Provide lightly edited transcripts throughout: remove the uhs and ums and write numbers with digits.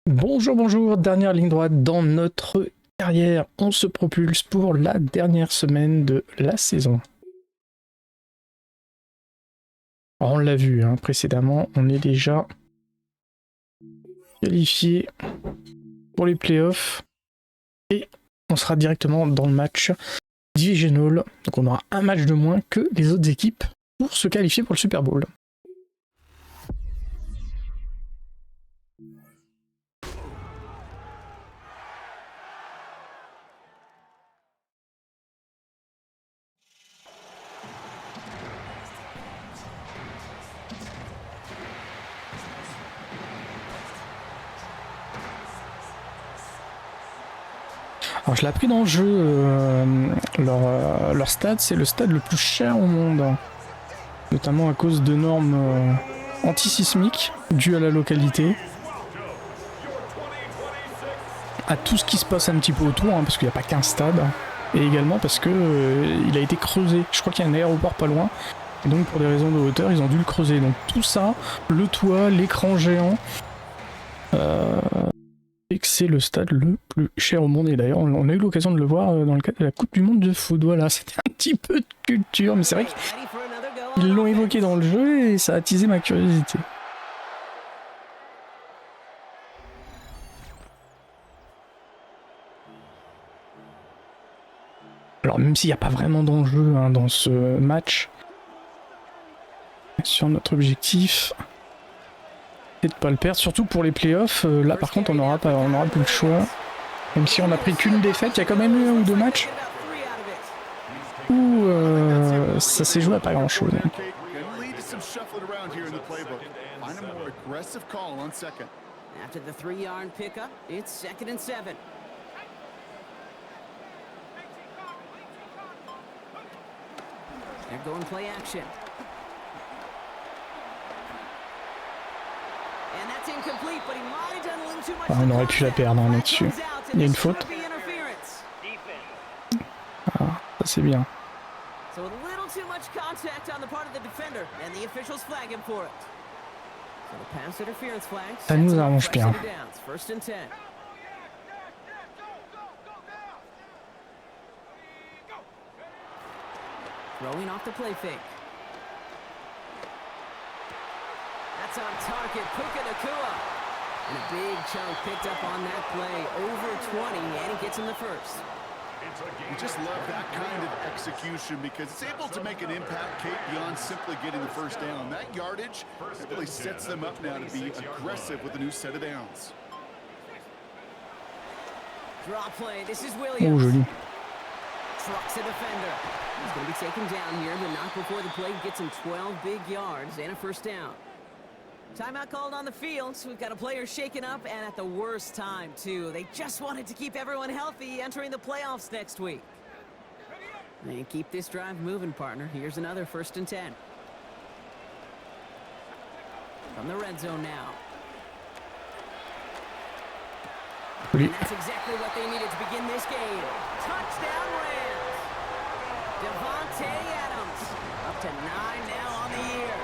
Bonjour, bonjour, dernière ligne droite dans notre carrière. On se propulse pour la dernière semaine de la saison. Alors, on l'a vu précédemment, on est déjà qualifié pour les playoffs et on sera directement dans le match Divisional. Donc on aura un match de moins que les autres équipes pour se qualifier pour le Super Bowl. Alors je l'ai appris dans le jeu, leur stade, c'est le stade le plus cher au monde, notamment à cause de normes antisismiques dues à la localité, à tout ce qui se passe un petit peu autour, parce qu'il n'y a pas qu'un stade, et également parce que il a été creusé. Je crois qu'il y a un aéroport pas loin, et donc pour des raisons de hauteur, ils ont dû le creuser. Donc tout ça, le toit, l'écran géant, et que c'est le stade le plus cher au monde. Et d'ailleurs, on a eu l'occasion de le voir dans le cadre de la Coupe du Monde de foot. Voilà, c'était un petit peu de culture, mais c'est vrai qu'ils l'ont évoqué dans le jeu et ça a attisé ma curiosité. Alors même s'il n'y a pas vraiment d'enjeu dans ce match, sur notre objectif, c'est de pas le perdre, surtout pour les playoffs. Là par contre on n'aura plus le choix. Même si on n'a pris qu'une défaite, il y a quand même eu un ou deux matchs où ça s'est joué à pas grand chose. On aurait pu la perdre là-dessus. Il y a une faute. Ah, ça c'est bien. Ça nous arrange bien. Throwing off the play fake. That's on target, Puka Nakua. And a big chunk picked up on that play, over 20, and he gets him the first. You just love that kind of execution because it's able to make an impact, Kate, beyond simply getting the first down. That yardage really sets them up now to be aggressive with a new set of downs. Draw play, this is Williams. Oh, joli. Trucks a defender. He's going to be taken down here, but not before the play gets him 12 big yards and a first down. Timeout called on the field, so we've got a player shaken up, and at the worst time, too. They just wanted to keep everyone healthy entering the playoffs next week. And keep this drive moving, partner. Here's another 1st and 10. From the red zone now. And that's exactly what they needed to begin this game. Touchdown Rams! Devontae Adams, up to 9 now on the year.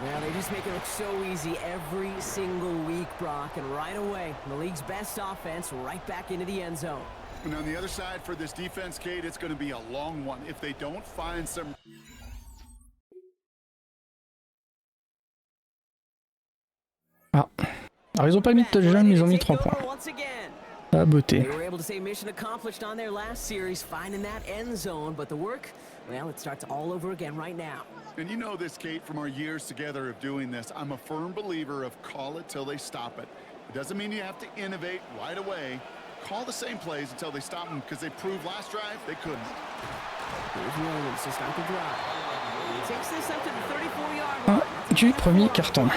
Well, they just make it look so easy every single week, Brock, and right away, the league's best offense right back into the end zone. And on the other side for this defense, Kate, it's going to be a long one if they don't find some... Ah. Alors ils ont pas mis de touchdown, mais ils ont mis 3 points. Ah, beauté. They were able to say mission accomplished on their last series, finding that end zone, but the work, well, it starts all over again right now. And you know this, Kate, from our years together of doing this, I'm a firm believer of call it till they stop it. It doesn't mean you have to innovate right away. Call the same plays until they stop them, because they proved last drive they couldn't. Here's Williams to start the drive. He takes this up to the 34-yard line. Du premier carton.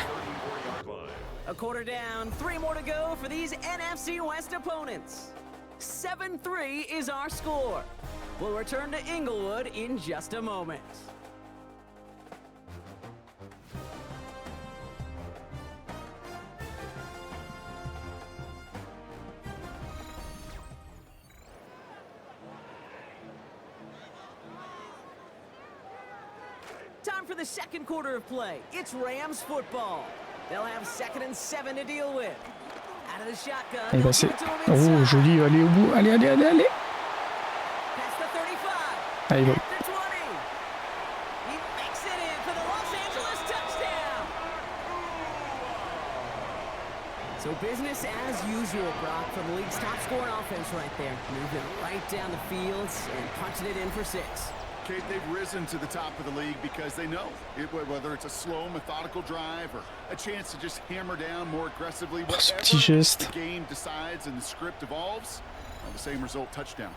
A quarter down, 3 more to go for these NFC West opponents. 7-3 is our score. We'll return to Inglewood in just a moment. Time for the second quarter of play. It's Rams football. They'll have 2nd and 7 to deal with. Out of the shotgun. Et bah c'est... Oh, joli, allez au bout. Allez, allez, allez, allez. Past the 35. Allez, bon. At the 20. He makes it in for the Los Angeles touchdown. So business as usual, Brock, from the league's top scoring offense right there. Moving right down the field and punching it in for 6. Kate, they've risen to the top of the league because they know whether it's a slow, methodical drive or a chance to just hammer down more aggressively. Whatever the game decides and the script evolves, the same result, touchdown.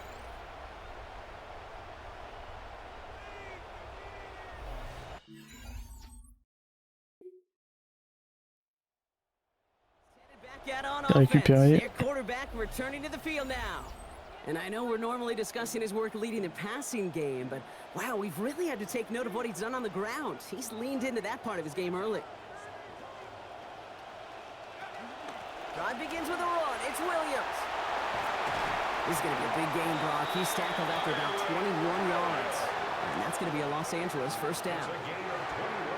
Récupéré. Quarterback returning to the field now. And I know we're normally discussing his work leading the passing game, but wow, we've really had to take note of what he's done on the ground. He's leaned into that part of his game early. Drive begins with a run. It's Williams. This is going to be a big game, Brock. He's tackled after about 21 yards. And that's going to be a Los Angeles first down.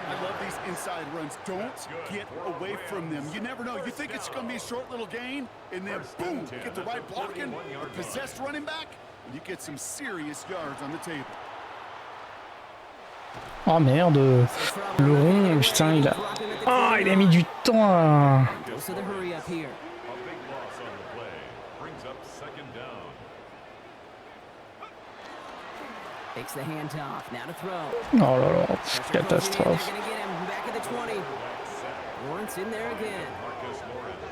I love these inside runs. Don't get away from them. You never know. You think it's going to be a short little gain, and then boom, you get the right blocking, a possessed running back, and you get some serious yards on the table. Oh merde, le rond, putain, il a... Ah, il a mis du temps à... Takes the handoff, now to throw. Oh là là, catastrophe. Lawrence in there again.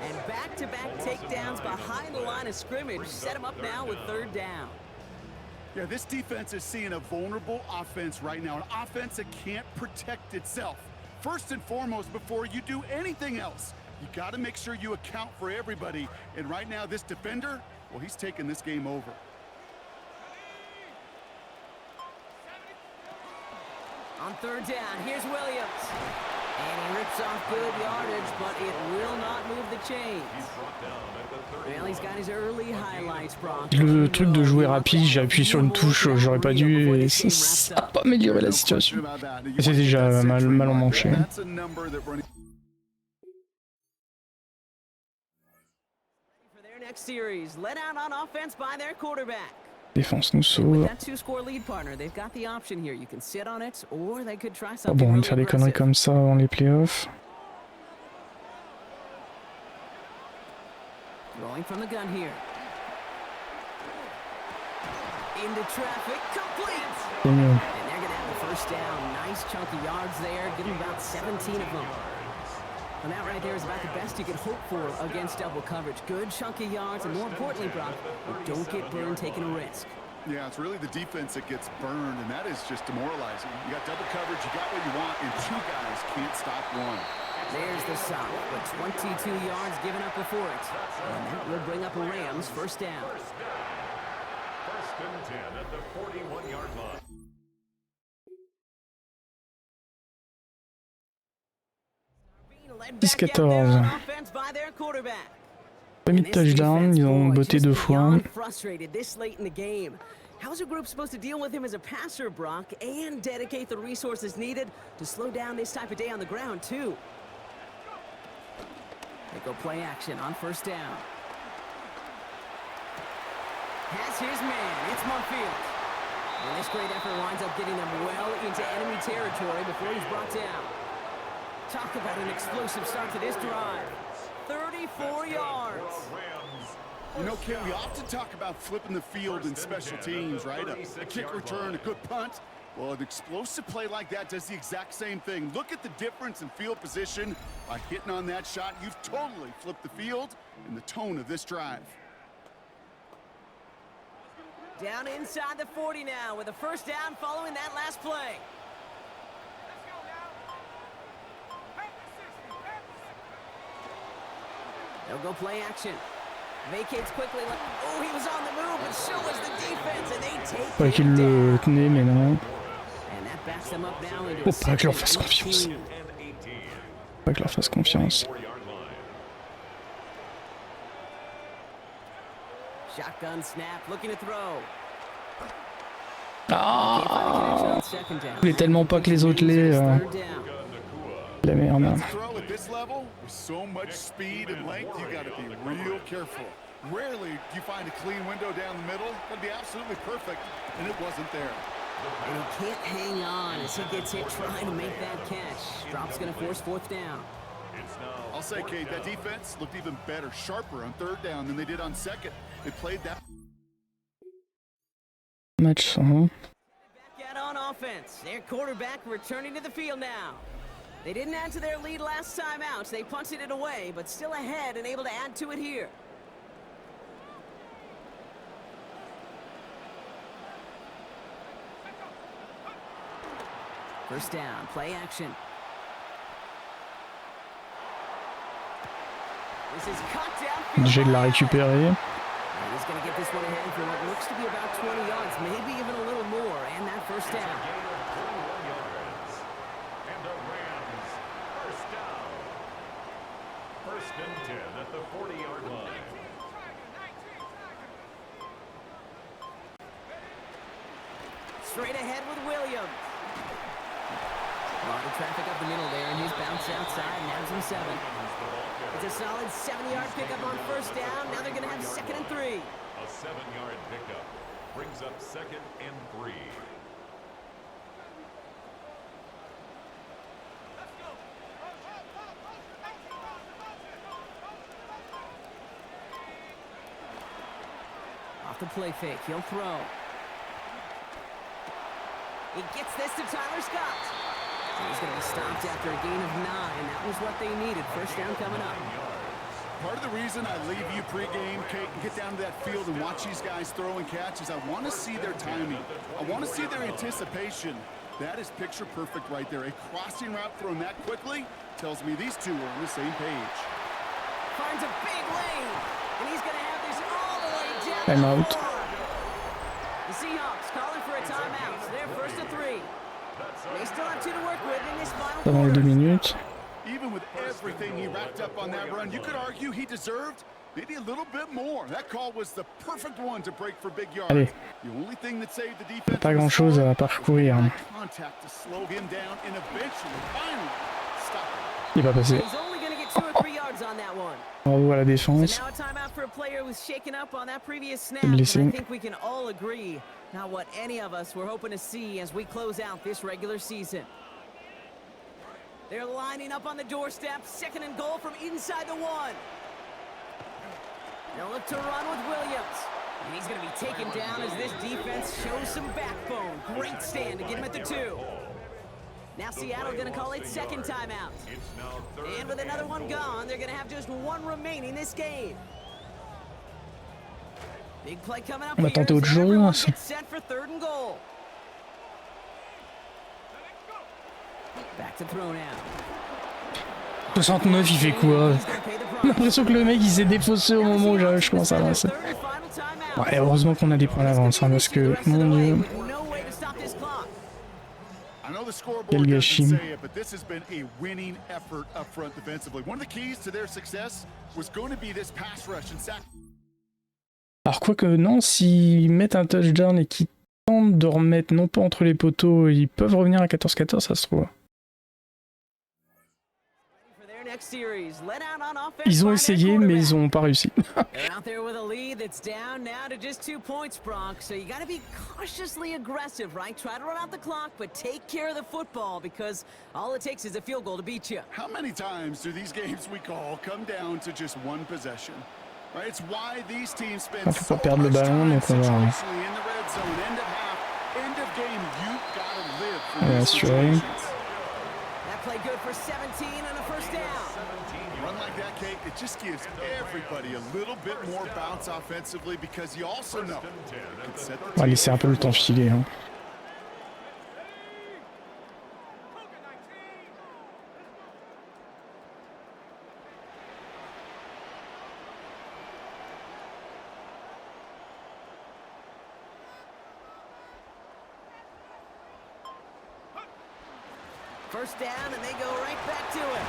And back-to-back takedowns behind the line of scrimmage. Set him up now with 3rd down. Yeah, this defense is seeing a vulnerable offense right now, an offense that can't protect itself. First and foremost, before you do anything else, you got to make sure you account for everybody. And right now, this defender, well, he's taking this game over. On 3rd down, here's Williams. And he rips off good yardage, but it will not move the chains. Well, he's got his early highlights, Brock. Le truc de jouer rapide, j'ai appuyé sur une touche, j'aurais pas dû, et ça n'a pas amélioré la situation. Et c'est déjà mal en manché. Défense nous sauve. Pas bon de faire des conneries comme ça avant les playoffs. Rolling from the gun here. Into traffic, complete. C'est mieux. And they're going to have the first down. Nice chunky yards there. Give them about 17 of them. And that right there is about the best you could hope for against double coverage. Good chunky yards, and more importantly, Brock, don't get burned taking a risk. Yeah, it's really the defense that gets burned, and that is just demoralizing. You got double coverage, you got what you want, and 2 guys can't stop one. There's the stop, but 22 yards given up before it. And that will bring up a Rams first down. 1st and 10 at the 41-yard line. Pas mis de touchdown, ils ont botté 2 fois. How's a group supposed to deal with him as a passer, Brock, and dedicate the resources needed to slow down this type of day on the ground, too? They go play action on 1st down. Has his man. It's Monfield. And this great effort winds up getting them well into enemy territory before he's brought down. Talk about an explosive start to this drive. 34 yards. You know, Ken, we often talk about flipping the field in special teams, right? A kick return, a good punt. Well, an explosive play like that does the exact same thing. Look at the difference in field position. By hitting on that shot, you've totally flipped the field and the tone of this drive. Down inside the 40 now with a first down following that last play. They'll go play action. Vacates quickly. Oh, he was on the move, but so was the defense, and they take Pas qu'il le tenait, mais non. And that backs them up now into Faut pas que je leur fasse confiance. Pas que je leur fasse confiance. Shotgun snap, looking to throw. Ah, je voulais tellement pas que les autres l'aient. La merde. Rarely do you find a clean window down the middle. That'd be absolutely perfect, and it wasn't there. And he can't hang on as he gets hit trying to make that catch. Drop's going to force fourth down. I'll say, Kate, that defense looked even better, sharper on third down than they did on second. They played that Match, Back out on offense. Their quarterback returning to the field now. They didn't add to their lead last time out. They punted it away, but still ahead and able to add to it here. First down, play action. This is cut down. J'ai de la récupérer. He's going to get this one ahead for what looks to be about 20 yards, maybe even a little more, and that first down. And the Rams, first down. First and 10 at the 40-yard line. Straight ahead with Williams. A lot of traffic up the middle there, and he's bounced outside and has him 7. It's a solid 7-yard pickup on first down. Now they're going to have 2nd and 3. A 7-yard pickup brings up 2nd and 3. Off the play fake, he'll throw. He gets this to Tyler Scott. He's going to be stopped after a gain of 9. That was what they needed. First down coming up. Part of the reason I leave you pregame, Kate, and get down to that field and watch these guys throw and catch is I want to see their timing. I want to see their anticipation. That is picture perfect right there. A crossing route thrown that quickly tells me these two are on the same page. Finds a big lane, and he's going to have this all the way down. I'm out. The Seahawks calling for a timeout. So they're first and 3. They still have 2 to work with in this final Pendant les 2 minutes. Even with everything he racked up on that run, you could argue he deserved maybe a little bit more. That call was the perfect one to break for big yards. Allez. The only thing that saved the defense Pas grand chose à parcourir. contact to slow him down and eventually, finally, stop him. Il va passer. He's only going to get 2 or 3 yards on that one. Bravo à la défense. So now a timeout for a player who's shaken up on that previous snap. Blessé. I think we can all agree not what any of us were hoping to see as we close out this regular season. They're lining up on the doorstep. 2nd and goal from inside the 1. They'll look to run with Williams. And he's going to be taken down as this defense shows some backbone. Great stand to get him at the 2. Now Seattle going to call it 2nd timeout. And with another one gone, they're going to have just 1 remaining this game. Big play coming up On va here tenter autre as everyone chose. gets set for 3rd and goal. Back to throw now. 69, il fait quoi? J'ai l'impression que le mec il s'est défaussé au moment où je commence à avancer. Ouais, heureusement qu'on a des points d'avance, hein, parce que, mon dieu. I know the scoreboard Quel doesn't gâchis. say it, but this has been a winning effort up front defensively. One of the keys to their success was going to be this pass rush and sack. Alors quoique non, s'ils mettent un touchdown et qu'ils tentent de remettre non pas entre les poteaux, ils peuvent revenir à 14-14, ça se trouve. Ils ont essayé, mais ils n'ont pas réussi. They're out there with a lead that's down now to just 2 points, Bronx. So you got to be cautiously aggressive, right? Try to run out the clock, but take care of the football because all it takes is a field goal to beat you. How many times do these games we call come down to just one possession? Right? It's why these teams spend Faut so pas perdre le much ballon, time donc on va situationally in the red zone. End of half, end of game, you've got to live for these assurer. situations. That play good for 17 and a first down. Run like that, Kate, it just gives everybody a little bit more bounce offensively because you also know it can set the On va laisser un peu le temps filer. Hein. First down, and they go right back to him.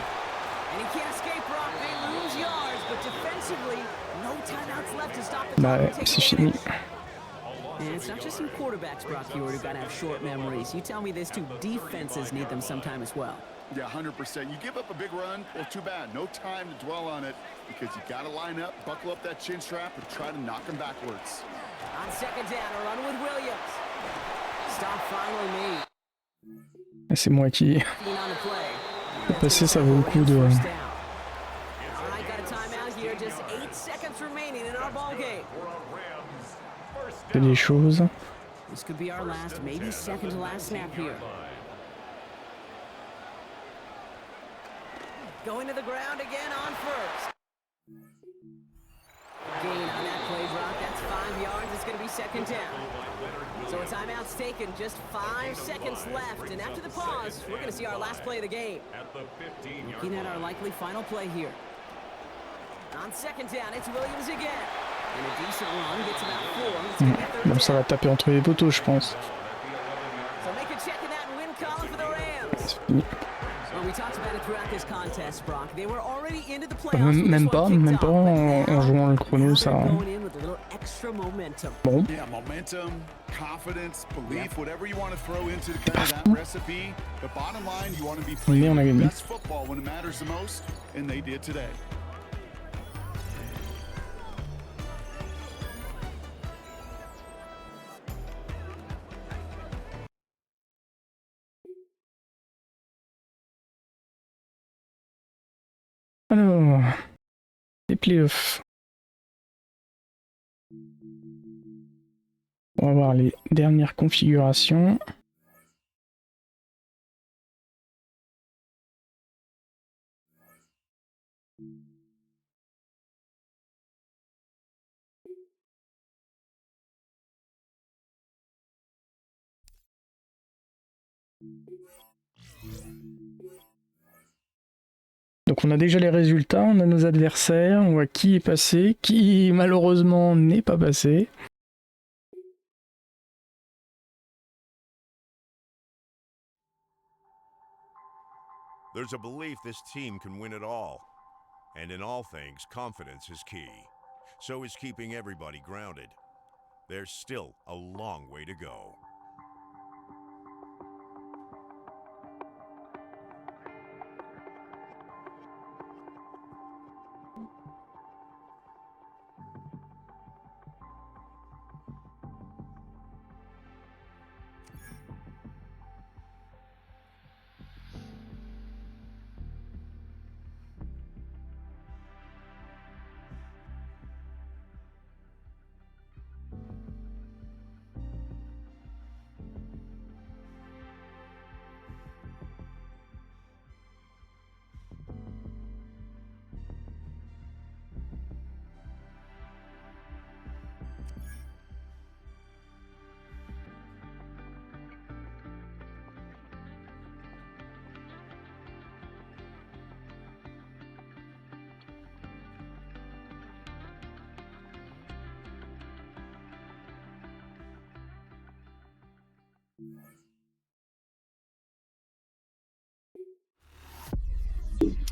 And he can't escape, Brock. They lose yards, but defensively, no timeouts left to stop the Bah clock ouais, and take c'est fini. advantage. And it's not just you quarterbacks, Brock, who got to have short memories. You tell me these two defenses need them sometime as well. Yeah, 100%. You give up a big run, well, too bad. No time to dwell on it because you got to line up, buckle up that chin strap, and try to knock them backwards. On second down, a run with Williams. Stop finally made. C'est moi qui... On the play. Passer, ça vaut le coup de... All right, got a timeout here. Just 8 seconds remaining in our ball game. des choses. This could be our last, maybe second to last snap here. Going to the ground again on first. Gain on that play, Brock. That's 5 yards. It's going to be second down. So a timeout's taken. Just 5 seconds left. And after the pause, we're going to see our last play of the game. Looking at our likely final play here. On second down, it's Williams again. And a decent run gets about 4. It's going to be third Bon, ça va taper entre les poteaux, je pense. So make a check in that win column for the Rams. Well, we talked about it throughout this contest, Brock. They were already into the playoffs. Même pas en jouant le chrono, ça. Bon. Yeah, momentum, confidence, belief, whatever you want to throw into kind of that recipe. The bottom line, you want to be playing the best football when it matters the most, and they did today. Alors, les playoffs. On va voir les dernières configurations. Donc on a déjà les résultats, on a nos adversaires, on voit qui est passé, qui malheureusement n'est pas passé. There's a belief this team can win it all. And in all things, confidence is key. So is keeping everybody grounded. There's still a long way to go.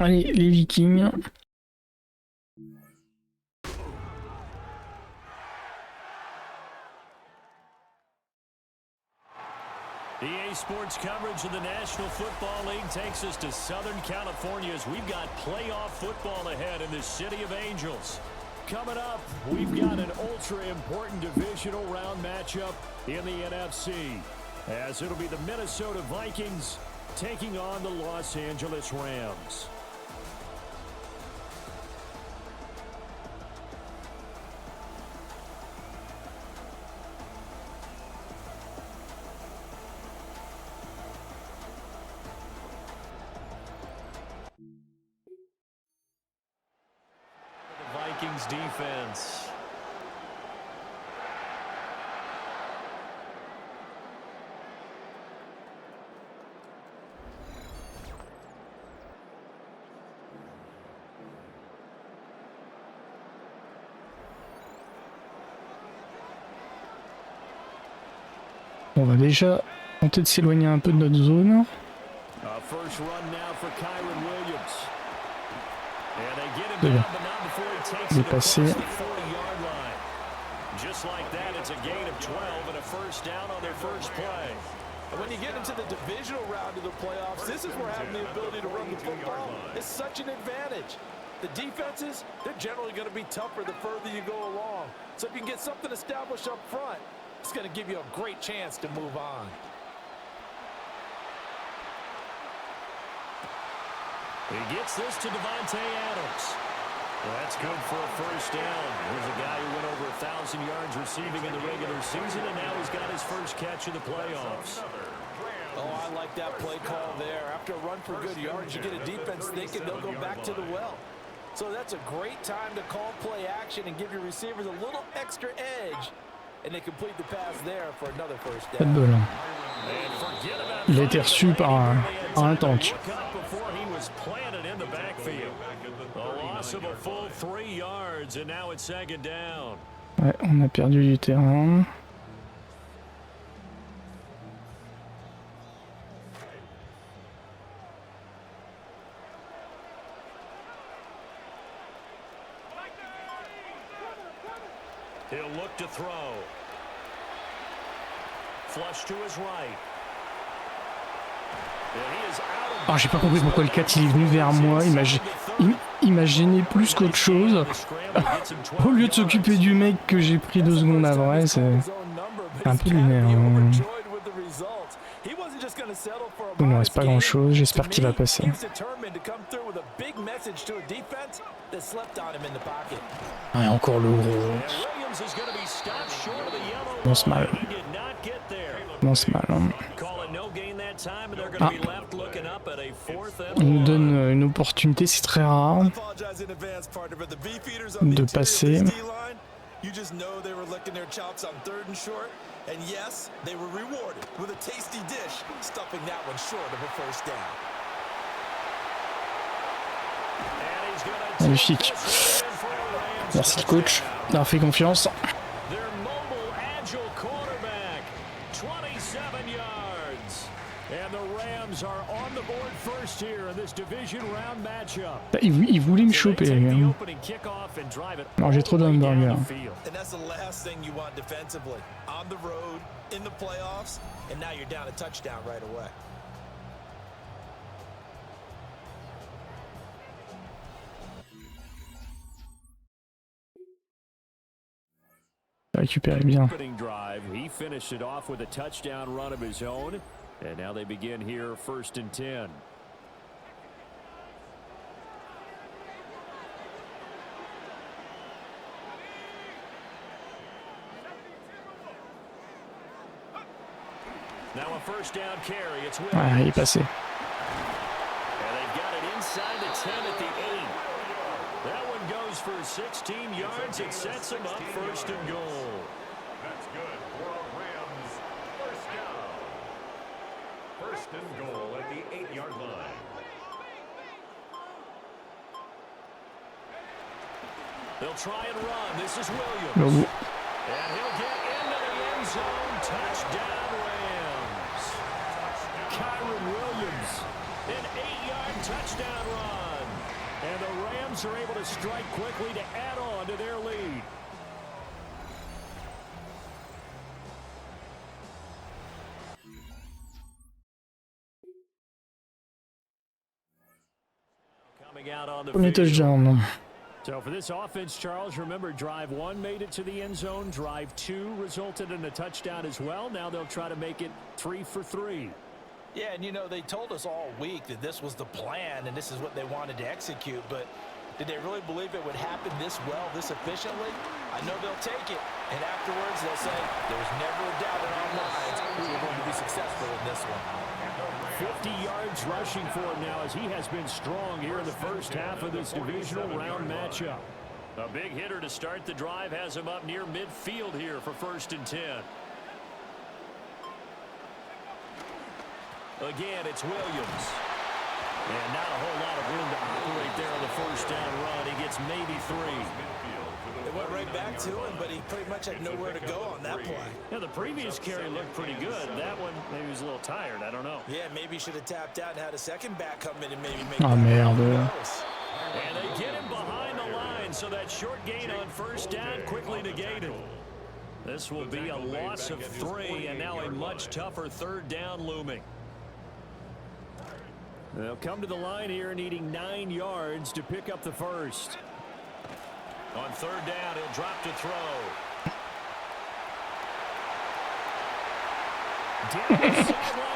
Allez, les Vikings. EA Sports coverage of the National Football League takes us to Southern California as we've got playoff football ahead in the City of Angels. Coming up, we've got an ultra-important divisional round matchup in the NFC, as it'll be the Minnesota Vikings taking on the Los Angeles Rams. The Vikings defense. On va déjà tenter de s'éloigner un peu de notre zone. Bien. Dépassé. Just like that, it's a gain of 12 and a first down on their first play. And when you get into the divisional round of the playoffs, this is where having the ability to run the football is such an advantage. The defenses, they're generally going to be tougher the further you go along. So if you can get something established up front, it's going to give you a great chance to move on. He gets this to Devontae Adams. Well, that's good for a first down. Here's a guy who went over 1,000 yards receiving in the regular season, and now he's got his first catch in the playoffs. Oh, I like that play call there. After a run for good yards, you get a defense thinking they'll go back to the well. So that's a great time to call play action and give your receivers a little extra edge. And they complete the pass there for another first Pas de down. bol. Hein. Il a été reçu par un tank. Ouais, on a perdu du terrain. He'll look to throw. Flush to his right. Ah, j'ai pas compris pourquoi le 4 il est venu vers moi. Il m'a gêné plus qu'autre chose. Au lieu de s'occuper du mec que j'ai pris 2 secondes avant, c'est un peu lunaire. Il ne reste pas grand chose, j'espère qu'il va passer. Ouais, encore le gros. Commence mal. Commence mal. Hein. Ah. Il nous donne une opportunité, c'est très rare, de passer. You just know they were licking their chops on 3rd and short, and yes, they were rewarded with a tasty dish, stuffing that one short of a first down. Magnifique. Merci le coach d'avoir fait confiance. Il voulait me choper, les gars. Non, j'ai trop d'hamburgers. Récupérez bien. He finished it off with a touchdown run of his own, and now they begin here 1st and 10. Now a first down carry. It's Ah, il est passé. And they've got it inside the 10 at the 8. That one goes for 16 yards. It sets them up 1st and goal. That's good for a Rams first down. 1st and goal at the 8-yard line. They'll try and run. This is Williams. Logo. And he'll get into the end zone. Touchdown Rams. Kyron Williams, an 8-yard touchdown run. And the Rams are able to strike quickly to add on to their lead. Coming out on the Premier touchdown. So for this offense, Charles, remember drive 1 made it to the end zone. Drive 2 resulted in a touchdown as well. Now they'll try to make it 3 for 3. Yeah, and you know, they told us all week that this was the plan and this is what they wanted to execute, but did they really believe it would happen this well, this efficiently? I know they'll take it, and afterwards they'll say, there's never a doubt in our minds we were going to be successful in this one. 50 yards rushing for him now as he has been strong here in the first half of this divisional round matchup. A big hitter to start the drive has him up near midfield here for 1st and 10. Again, it's Williams. And not a whole lot of room to operate there on the first down run. He gets maybe 3. It went right back to him, but he pretty much had nowhere to go on that play. Yeah, the previous carry looked pretty good. That one, maybe he was a little tired. I don't know. Yeah, maybe he should have tapped out and had a second back come in and maybe make Ah, merde. And they get him behind the line, so that short gain on first down quickly negated. This will be a loss of 3, and now a much tougher third down looming. They'll come to the line here needing 9 yards to pick up the first. On third down, he'll drop to throw.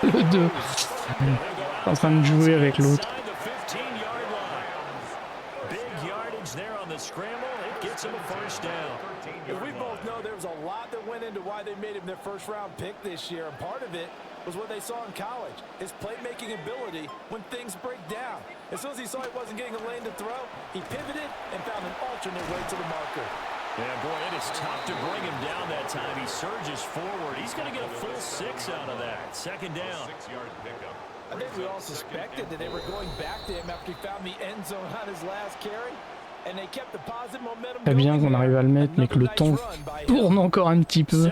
Le 2. En train de jouer avec l'autre. Big yardage there on the scramble. It gets him a first down. We both know there was a lot that went into why they made him their first-round pick this year, and part of it was what they saw in college, his playmaking ability when things break down. As soon as he saw he wasn't getting a lane to throw, he pivoted and found an alternate way to the marker. Yeah, boy, it is tough to bring him down that time. He surges forward. He's going to get a full 6 out of that. Second down. 6-yard pickup. I think we all suspected that they were going back to him after he found the end zone on his last carry. And they kept the positive momentum. Très bien qu'on arrive à le mettre, mais que le temps tourne encore un petit peu.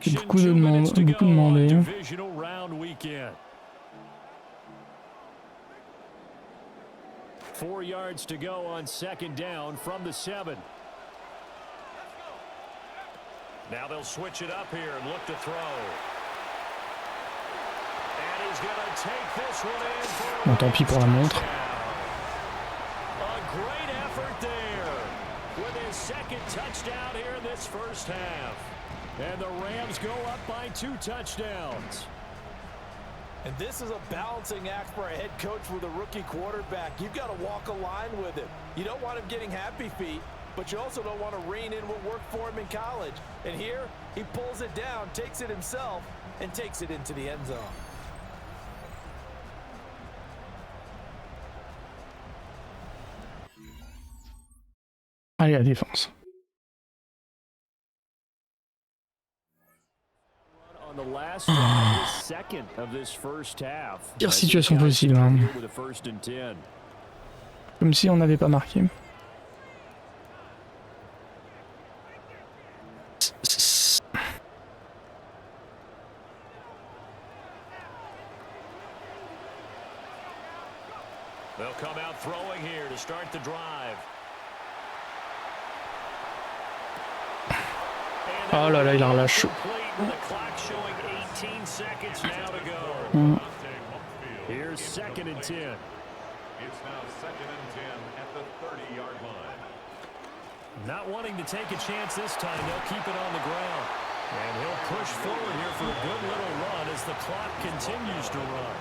C'est beaucoup demandé. Divisional round weekend. 4 yards to go on second down from the 7. Now they'll switch it up here and look to throw. And he's going to take this one in for Bon, tant pis pour la montre. a great effort there with his second touchdown here in this first half. And the Rams go up by 2 touchdowns. And this is a balancing act for a head coach with a rookie quarterback. You've got to walk a line with him. You don't want him getting happy feet, but you also don't want to rein in what worked for him in college. And here, he pulls it down, takes it himself, and takes it into the end zone. Allez, la défense. On the last drive, second of this first half. Pire situation possible. Hein. With a 1st and 10. Comme si on n'avait pas marqué. They'll come out throwing here to start the drive. Oh là là, il a relâché. Here's 2nd and 10. It's now 2nd and 10 at the 30-yard line. Not wanting to take a chance this time, they'll keep it on the ground. And he'll push forward here for a good little run as the clock continues to run.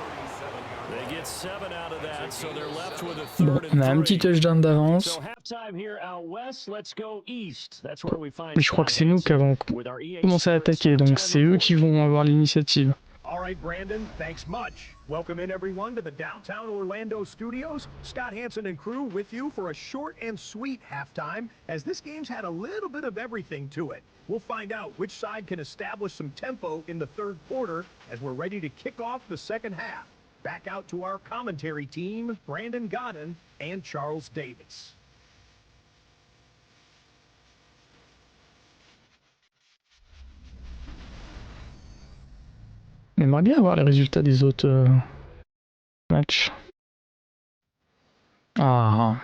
They get 7 out of that, so they're left with a 3rd On a un and petit 3. touchdown d'avance. So halftime here out west, let's go east. That's where we find. Mais je crois que c'est nous qui avons commencé à attaquer, donc c'est eux qui vont avoir l'initiative. All right, Brandon, thanks much. Welcome in, everyone, to the downtown Orlando studios. Scott Hansen and crew with you for a short and sweet halftime, as this game's had a little bit of everything to it. We'll find out which side can establish some tempo in the third quarter as we're ready to kick off the second half. Back out to our commentary team, Brandon Godden and Charles Davis. On aimerait bien avoir les résultats des autres matchs. Ah,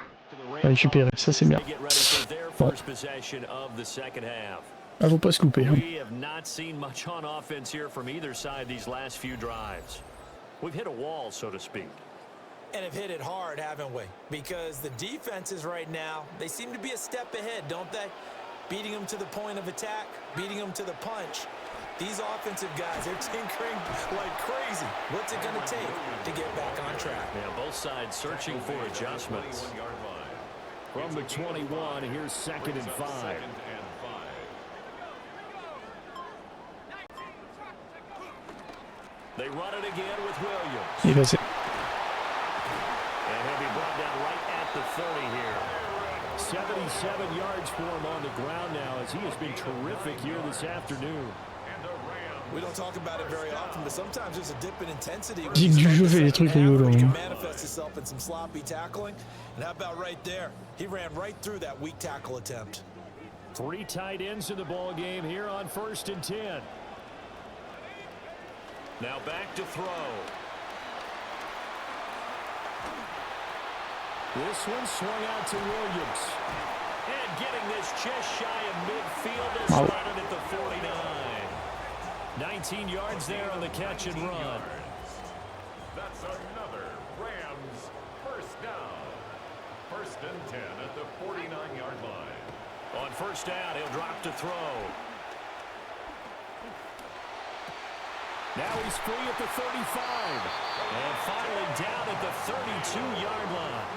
récupérer, ça c'est bien. Bon. Ah, faut pas se louper. Hein. We have not seen much on offense here from either side these last few drives. We've hit a wall, so to speak. And have hit it hard, haven't we? Because the defenses right now, they seem to be a step ahead, don't they? Beating them to the point of attack, beating them to the punch. These offensive guys, they're tinkering like crazy. What's it going to take to get back on track? Yeah, both sides searching for adjustments. From the 21, here's 2nd and 5. They run it again with Williams. Il est passé. And he'll be brought down right at the 30 here. 77 yards for him on the ground now as he has been terrific here this afternoon. We don't talk about it very often, but sometimes there's a dip in intensity. Dick du jeu fait des trucs rigolos. Can manifest itself in some sloppy tackling. And how about right there? He ran right through that weak tackle attempt. 3 tight ends in the ball game here on 1st and 10. Now back to throw. This one swung out to Williams. And getting this just shy of midfield. It's Wow. spotted at the 49. 19 yards there on the catch and run. That's another Rams first down. First and 10 at the 49-yard line. On first down, he'll drop to throw. Now he's free at the 35. And finally down at the 32-yard line.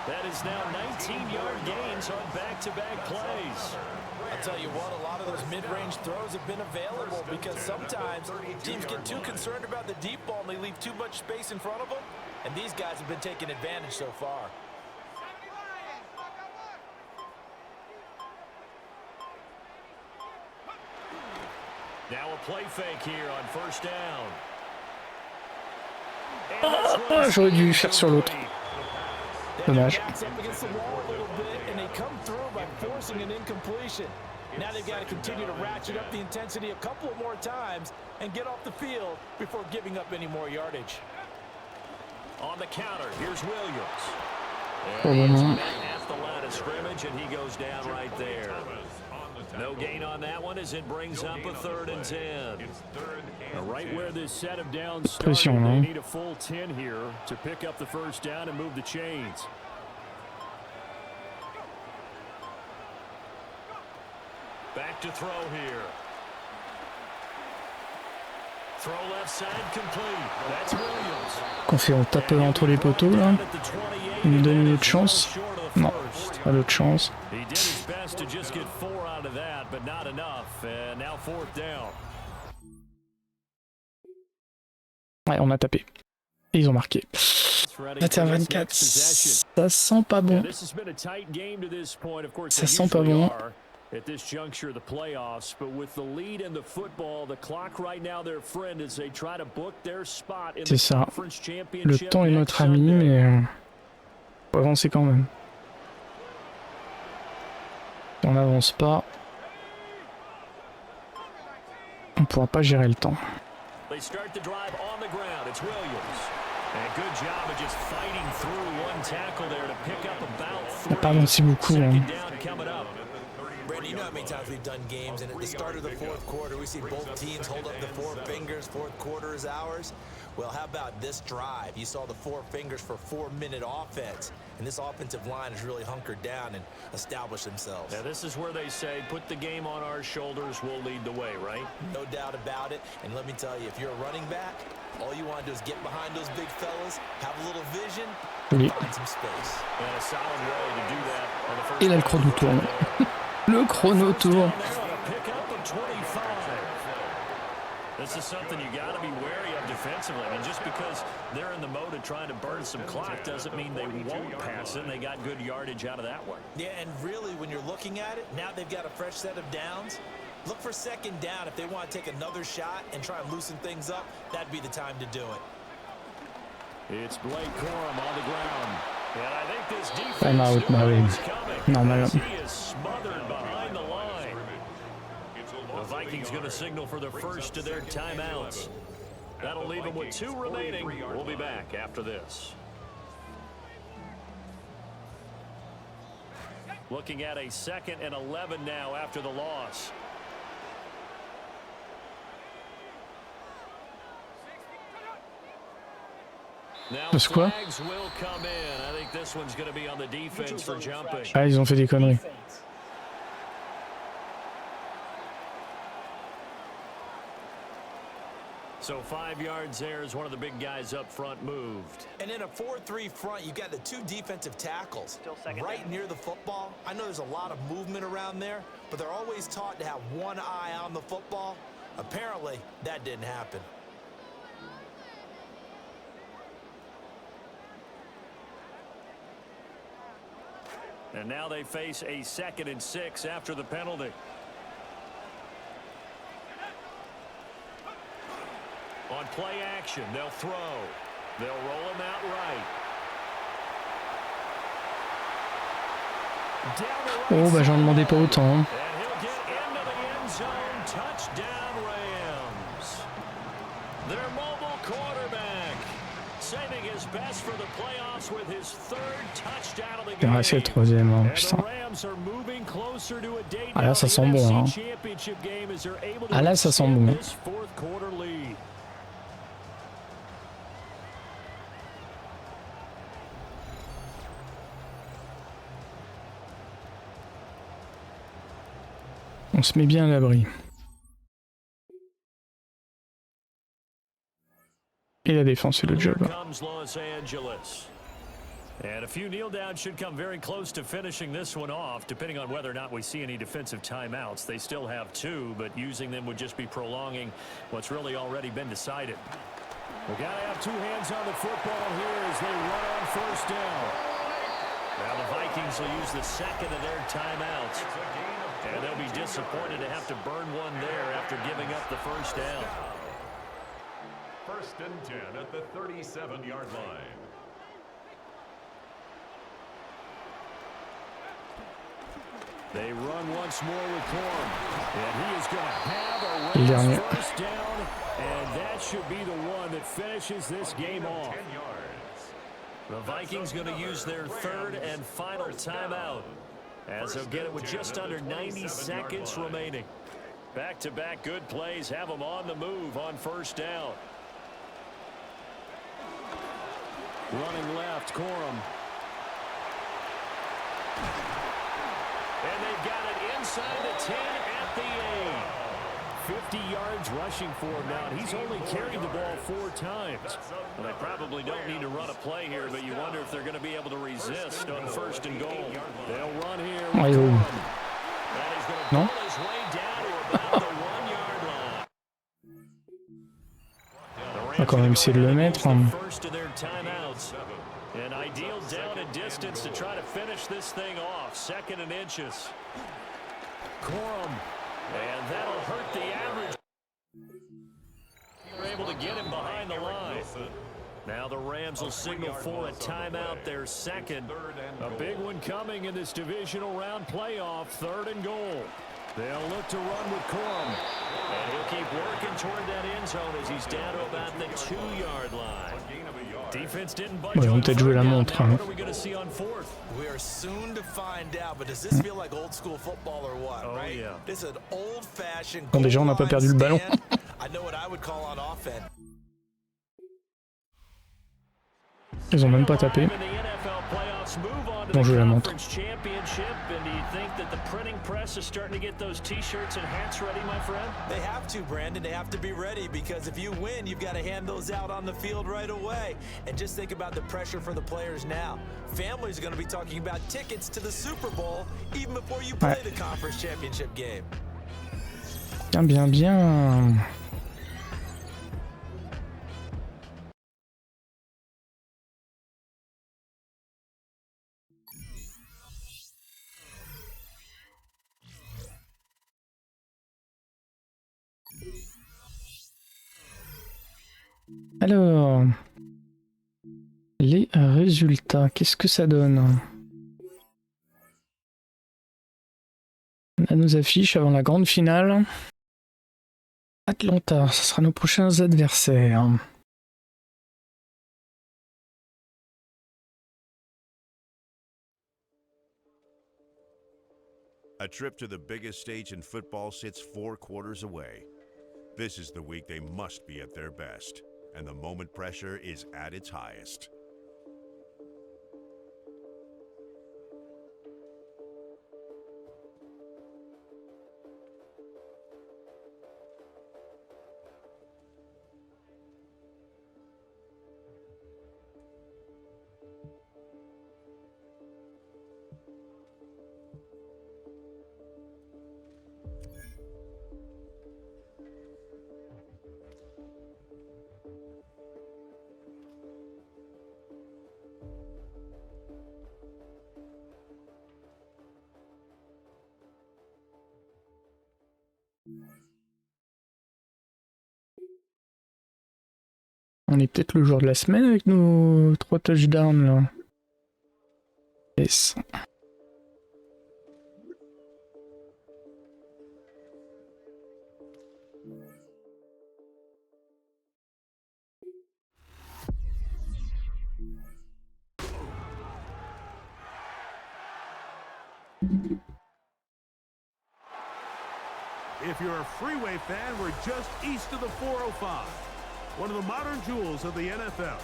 That is now 19-yard gains on back-to-back plays. I'll tell you what, a lot of those mid-range throws have been available because sometimes teams get too concerned about the deep ball and they leave too much space in front of them. And these guys have been taking advantage so far. Now a play fake here on first down. J'aurais dû faire sur l'autre. Dommage. Now they've got to continue to ratchet up the intensity a couple of more times and get off the field before giving up any more yardage. On the counter, here's Williams. Oh, And he's non. at the line of scrimmage, and he goes down right there. No gain on that one as it brings up a 3rd and 10. Right where this set of downs started, Pression, they hein. need a full 10 here to pick up the first down and move the chains. Back to throw here. Throw left side complete. That's Williams. Qu'on fait, on tape entre les poteaux là. Il nous donne une autre chance. Non, pas d'autre chance. He did his best to just get 4 out of that, but not enough. And now 4th down. Ouais, on a tapé. Et ils ont marqué. 21-24. Ça sent pas bon. Ça sent pas bon. At this juncture of the playoffs, but with the lead in the football, the clock right now their friend as they try to book their spot in the conference championship. Le temps est notre ami, mais faut avancer quand même. Si on n'avance pas, on pourra pas gérer le temps. They start the drive on the ground. It's Williams. And good job of just fighting through one tackle there to pick up about 3. Pardon si beaucoup. Hein. Second down coming up. Brandon, you know how many times we've done games, and at the start of the 4th quarter, we see both teams hold up the 4 fingers, 4th quarter is ours. Well, how about this drive? You saw the 4 fingers for 4-minute offense, and this offensive line has really hunkered down and established themselves. Now, this is where they say, put the game on our shoulders, we'll lead the way, right? No doubt about it, and let me tell you, if you're a running back, all you want to do is get behind those big fellas, have a little vision, and find some space. And a solid way to do that on the first. Et là, le chrono tourne. Le chrono tourne. This is something you got to be wary of defensively. I mean, just because they're in the mode of trying to burn some clock doesn't mean they won't pass it. And they got good yardage out of that one. Yeah, and really, when you're looking at it, now they've got a fresh set of downs. Look for 2nd down. If they want to take another shot and try and loosen things up, that'd be the time to do it. It's Blake Corum on the ground. And I think this defense Time out, Marine. Normal. he is smothered behind the line. The Vikings going to signal for the first of their timeouts. That'll leave them with 2 remaining. We'll be back after this. Looking at a 2nd and 11 now after the loss. Now flags will come in. I think this one's going to be on the defense for jumping. Ah, ils ont fait des conneries. So 5 yards there as one of the big guys up front moved. And in a 4-3 front, you've got the 2 defensive tackles right near the football. I know there's a lot of movement around there, but they're always taught to have one eye on the football. Apparently, that didn't happen. And now they face a 2nd and 6 after the penalty. On play action, they'll throw. They'll roll him out right. Oh, bah j'en demandais pas autant. Hein. And he'll get into the end zone. Touchdown, Rams. Their mobile quarterback Ah, c'est le troisième, hein, putain. Ah là, ça sent bon. Hein. Ah là, ça sent bon. On se met bien à l'abri. Et la défense fait le job. And a few kneel downs should come very close to finishing this one off, depending on whether or not we see any defensive timeouts. They still have 2, but using them would just be prolonging what's really already been decided. We got to have 2 hands on the football here as they run on first down. Now the Vikings will use the second of their timeouts. And they'll be disappointed to have to burn one there after giving up the first down. 1st and 10 at the 37-yard line. They run once more with Corum. And he is going to have a Rams first down. And that should be the one that finishes this game off. The Vikings going to use their 3rd and final timeout, as they'll get it with just under 90 seconds remaining. Back-to-back good plays have them on the move on first down. Running left, Corum. And they've got it inside the 10 at the 8. 50 yards rushing for him now. He's only carried the ball 4 times. Well, they probably don't need to run a play here, but you wonder if they're going to be able to resist on 1st and goal. They'll run here with Corum. That is going to pull his way down to about the 1-yard line. On va quand même essayer de le mettre. Hein. First of their timeouts. An ideal down and distance to try to finish this thing off. 2nd and inches. Corum. And that'll hurt the average. They're able to get him behind the line. Now the Rams will signal for a timeout, their 2nd. A big one coming in this divisional round playoff. 3rd and goal. They'll look to run with Corum. And he'll keep working toward that end zone as he's down to about the 2-yard line. Defense didn't budge. Ouais, on peut-être jouer la montre. Hein. What are we going to see on 4th? We are soon to find out, but does this feel like old school football or what, right? Yeah. This is an old-fashioned Bon, déjà, on n'a pas perdu le ballon. I know what I would call on offense. Ils ont même pas tapé. Bon, je la montre. They have to, Brandon. They have to be ready because if you win, you've got to hand those out on the field right away. And just think about the pressure for the players now. Families are going to be talking about tickets to the Super Bowl even before you play the conference championship game. Bien. Alors, les résultats, qu'est-ce que ça donne? On a nos affiches avant la grande finale. Atlanta, ce sera nos prochains adversaires. A trip to the biggest stage in football sits 4 quarters away. This is the week they must be at their best, and the moment pressure is at its highest. On est peut-être le jour de la semaine avec nos 3 touchdowns là. Yes. If you're a freeway fan, we're just east of the 405. One of the modern jewels of the NFL.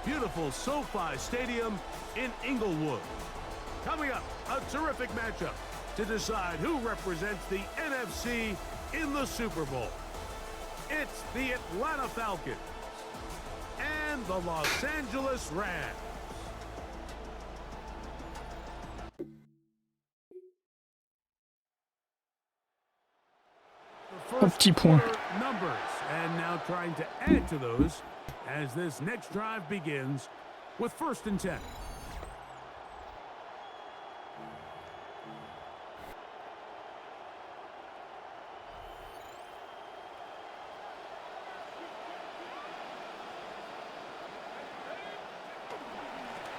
Beautiful SoFi Stadium in Inglewood. Coming up, a terrific matchup to decide who represents the NFC in the Super Bowl. It's the Atlanta Falcons and the Los Angeles Rams. Un petit point. Numbers, and now trying to add to those as this next drive begins with 1st and 10.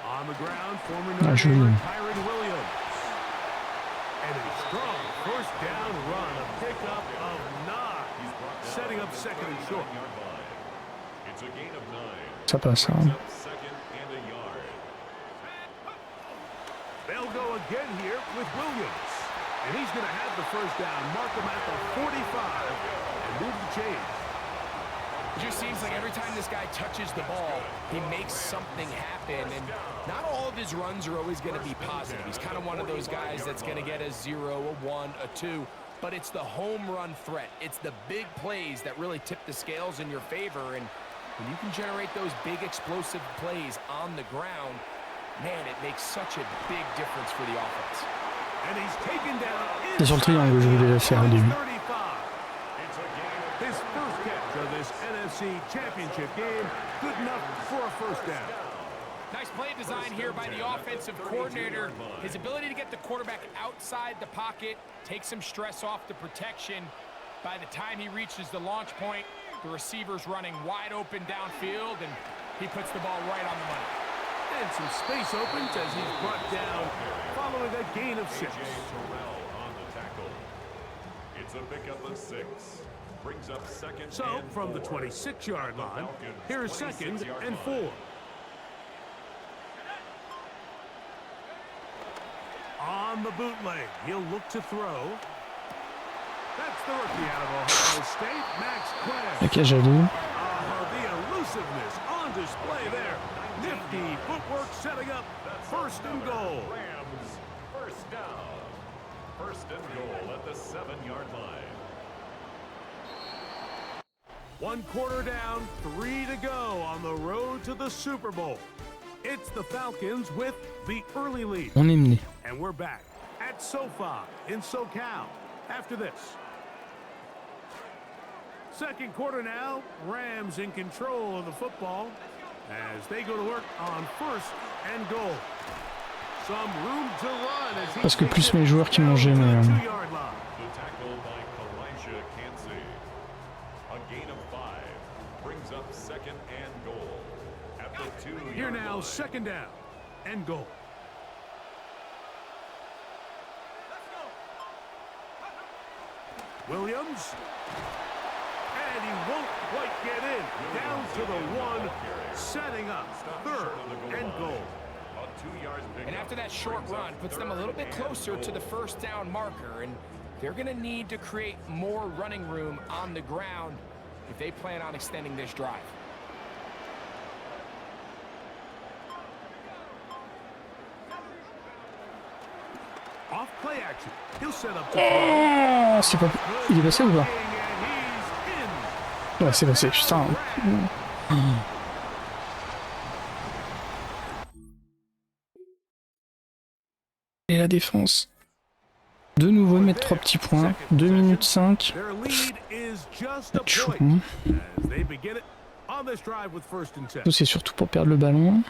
On the ground, former Kyron Williams. And a strong 1st down run, a pickup of 9, setting up 2nd and short. It's a gain of 9. Ça passe, hein. Second and a yard. They'll go again here with Williams. And he's going to have the 1st down, mark him at the 45, and move the change. It just seems like every time this guy touches the ball, he makes something happen. And not all of his runs are always going to be positive. He's kind of one of those guys that's going to get a 0, a 1, a 2. But it's the home run threat. It's the big plays that really tip the scales in your favor. And when you can generate those big explosive plays on the ground, man, it makes such a big difference for the offense. And he's taken down. C'est sur le triangle, je voulais faire au début. His first catch of this NFC Championship game, good enough for a 1st down. Nice play design here by the offensive coordinator. His ability to get the quarterback outside the pocket, take some stress off the protection. By the time he reaches the launch point, the receiver's running wide open downfield, and he puts the ball right on the money. And some space opens as he's brought down following a gain of 6. On the tackle. It's a pickup of 6. Brings up 2nd So, and from the 4. 26-yard line, here's 2nd and 4. On the bootleg, he'll look to throw. That's the rookie out of Ohio State, Max Quinn. La cage à dos. The elusiveness on display there. Nifty footwork setting up 1st and goal. Rams, 1st down. 1st and goal at the 7-yard line. 1 quarter down, 3 to go on the road to the Super Bowl. It's the Falcons with the early lead. On est mené. And we're back at SoFi in SoCal after this. 2nd quarter now, Rams in control of the football as they go to work on 1st and goal. Some room to run as he Parce que plus mes joueurs qui mangeaient, mais... The tackle by Kalijah Kancey. A gain of 5 brings up 2nd and goal at the 2-yard Here now, line. 2nd down and goal. Williams. And he won't quite get in. Down to the 1, setting up 3rd and goal. And after that short run, puts them a little bit closer to the 1st down marker. And they're going to need to create more running room on the ground if they plan on extending this drive. Off play action. He'll set up to Oh, c'est pas... Il est passé ou pas? Ouais, c'est passé, putain. Et la défense. De nouveau mettre 3 petits points. 2 minutes 5. C'est chaud. Ça, c'est surtout pour perdre le ballon.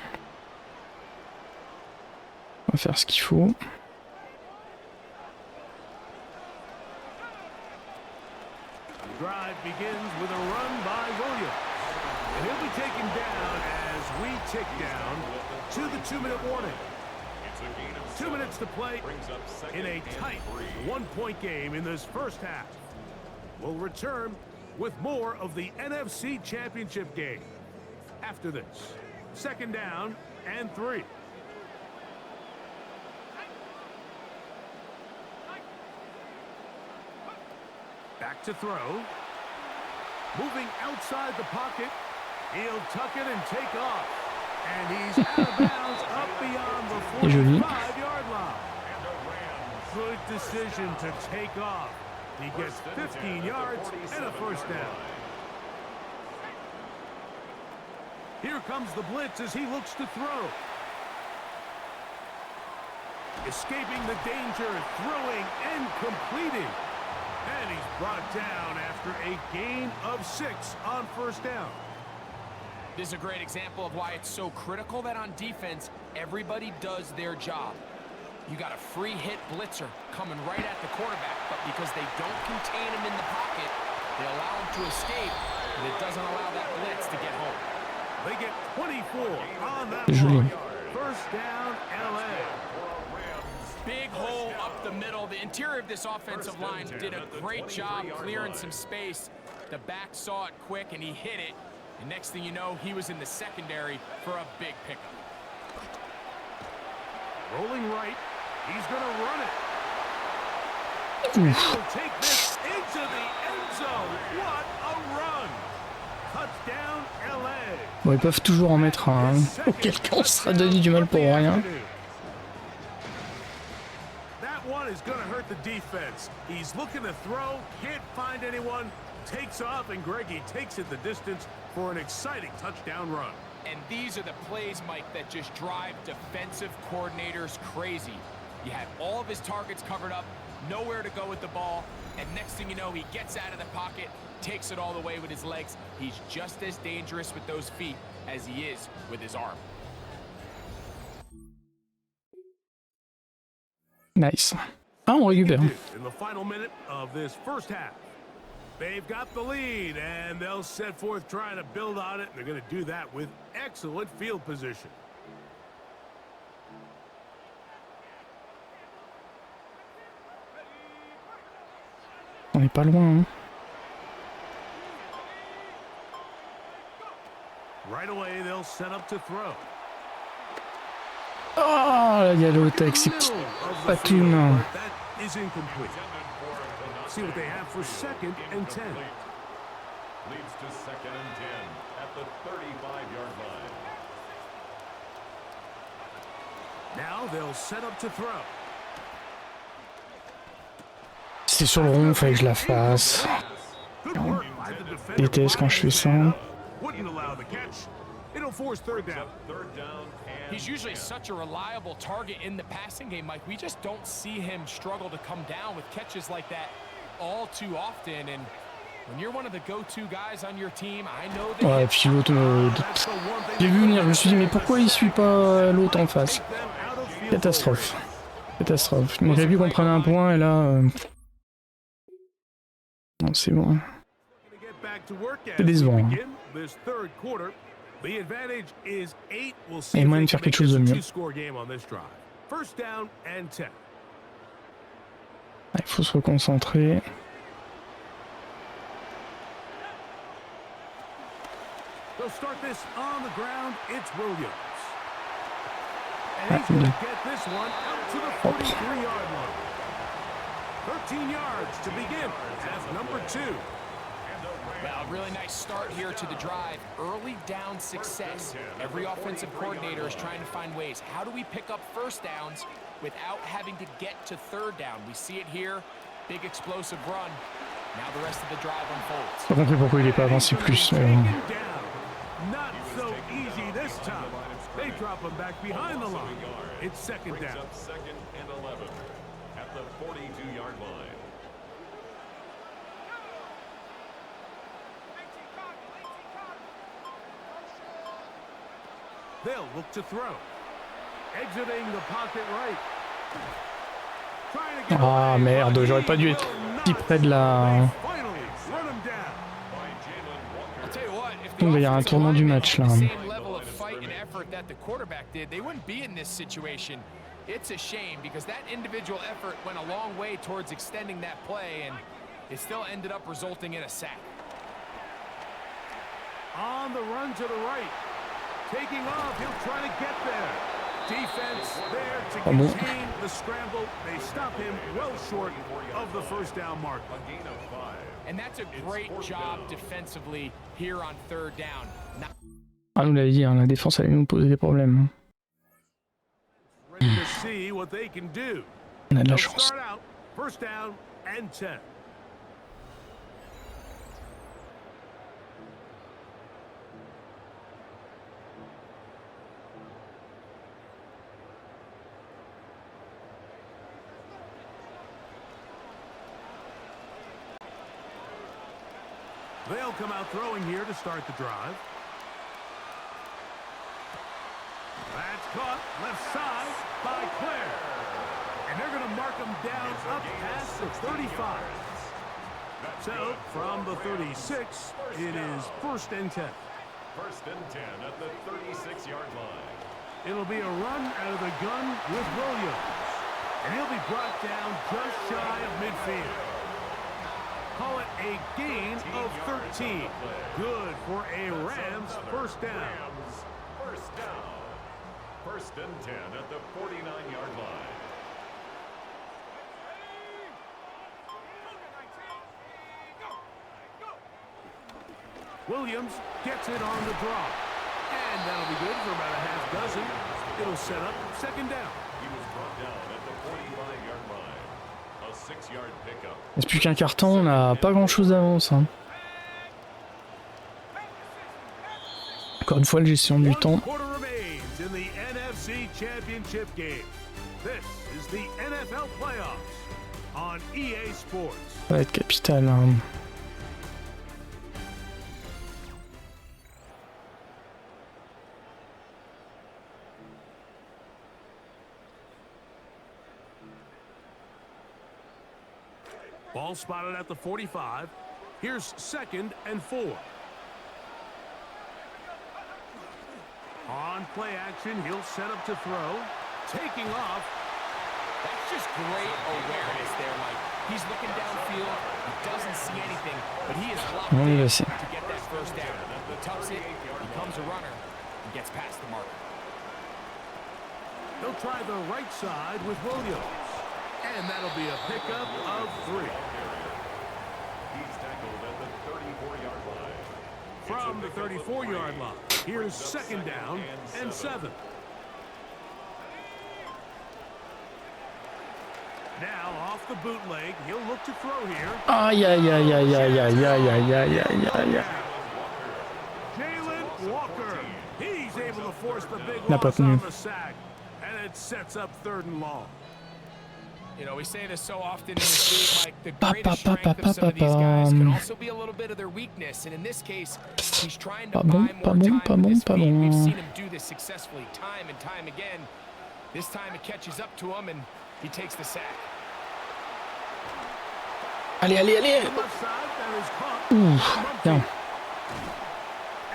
On va faire ce qu'il faut. Drive begins with a run by Williams. And he'll be taken down as we tick down to the 2-minute warning. 2 minutes to play in a tight 1-point game in this first half. We'll return with more of the NFC Championship game after this. 2nd down and 3. to throw. Moving outside the pocket. He'll tuck it and take off. And he's out of bounds up beyond the 45-yard line. Good decision to take off. He gets 15 yards and a first down. Here comes the blitz as he looks to throw. Escaping the danger, throwing and completing. And he's brought down after a gain of 6 on first down. This is a great example of why it's so critical that on defense, everybody does their job. You got a free hit blitzer coming right at the quarterback, but because they don't contain him in the pocket, they allow him to escape, and it doesn't allow that blitz to get home. They get 24 on that one. First down, LA. Big hole up the middle. The interior of this offensive line did a great job clearing some space. The back saw it quick, and he hit it. And next thing you know, he was in the secondary for a big pickup. Rolling right. He's going to run it. And he'll take this into the end zone. What a run. Touchdown, LA. Bon, ils peuvent toujours en mettre un. Auquel cas on sera donné du mal pour rien. That one is going to hurt the defense. He's looking to throw, can't find anyone, takes off, and Greggy takes it the distance for an exciting touchdown run. And these are the plays, Mike, that just drive defensive coordinators crazy. You have all of his targets covered up, nowhere to go with the ball, and next thing you know, he gets out of the pocket, takes it all the way with his legs. He's just as dangerous with those feet as he is with his arm. Nice. Ah, on récupère. In the final minute of this first half, they've got the lead, and they'll set forth trying to build on it. They're going to do that with excellent field position. On n'est pas loin, hein. Right away, they'll set up to throw. Oh, là, il y a l'autre avec ses petites patounes. That is incomplete. See what they have for 2nd and 10. Leads to 2nd and 10 at the 35-yard line. Now they'll set up to throw. C'est sur le rond, fallait que je la fasse. Good work by the defender. Déteste quand je fais ça. Wouldn't allow the catch. It'll force third down. He's usually such a reliable target in the passing game, Mike. We just don't see him struggle to come down with catches like that all too often. And when you're one of the go-to guys on your team, I know that. Ouais, et puis l'autre, j'ai vu venir, je me suis dit, mais pourquoi il suit pas l'autre en face? Catastrophe. Catastrophe. Il manquait plus qu'on prenne un point, et là. Non, c'est bon. C'est décevant. Hein. Et moyen de faire quelque chose de mieux. Il faut se reconcentrer. Ah, il est. Hop. 13 yards to begin as number 2. Well, really nice start here to the drive. Early down success. Every offensive coordinator is trying to find ways. How do we pick up first downs without having to get to third down? We see it here. Big explosive run. Now the rest of the drive unfolds. J'ai pas compris pourquoi il est pas avancé plus. Not so easy this time. They drop him back behind the line. It's 2nd down. 2nd and 11 at the 42-yard line. They'll look to throw. Exiting the pocket right. Ah merde, j'aurais pas dû être si près de la. Il va y avoir un tournant du match là. That the quarterback did, they wouldn't be in this situation. It's a shame because that individual effort went a long way towards extending that play, and it still ended up resulting in a sack. On the run to the right. Taking off, he'll try to get there. defense there to Ah bon. contain the scramble. They stop him well short of the first down mark. A gain of 5. And that's a great job defensively here on third down. Ah, nous l'avait dit, hein, la défense allait nous poser des problèmes. Ready to see what they can do. On a de la They'll chance. start out first down and 10. They'll come out throwing here to start the drive. That's caught left side by Claire. And they're going to mark him down up past the 35. So from the 36, it is first and 10. First and 10 at the 36-yard line. It'll be a run out of the gun with Williams. And he'll be brought down just shy of midfield. Call it a gain of 13. Good for a Rams first down. First down. First and 10 at the 49-yard line. Williams gets it on the draw. And that'll be good for about a half dozen. It'll set up second down. He was brought down at the 45-yard line. A 6-yard pickup. Il reste plus qu'un carton, on n'a pas grand chose d'avance. Hein. Encore une fois, la gestion du temps. One quarter remains in the NFC Championship game. This is the NFL playoffs on EA Sports. Ça va être capital. Hein. Ball spotted at the 45. Here's second and 4. On play action, he'll set up to throw. Taking off. That's just great awareness there, Mike. He's looking downfield. He doesn't see anything, but he is locked in to get that first down. He tucks it, becomes a runner, and gets past the marker. They'll try the right side with Williams. And that'll be a pickup of 3. He's tackled at the 34-yard line. From the 34-yard line, here's second down and 7. Now off the bootleg, he'll look to throw here. Aïe aïe aïe aïe aïe aïe aïe aïe aïe aïe aïe. Jalen Walker, he's able to force the big N'a pas loss tenu. on the sack, and it sets up third and long. You know, we say this so often in this league, Mike, the greatest strength of some of these guys can also be a little bit of their weakness. And in this case, he's trying to buy more time with his feet. We've seen him do this successfully time and time again. This time it catches up to him and he takes the sack. Allez, allez, allez. Left side, that is caught. Ouh, bien.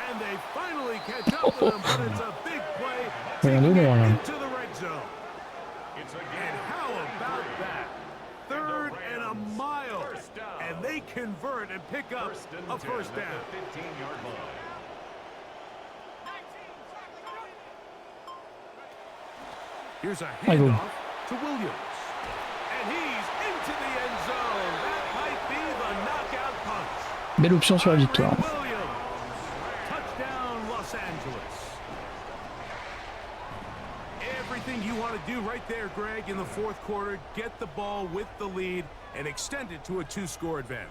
And they finally catch up with him, but it's a big play. Rien de loin, là. Into the red zone. And how about that? Third and a mile. And they convert and pick up a first down. 15-yard line. Here's a I go. handoff to Williams. And he's into the end zone. That might be the knockout punch. Belle option sur la victoire. Williams. Touchdown, Los Angeles. Everything you want to do right there, Greg, in the fourth quarter, get the ball with the lead and extend it to a 2-score advantage.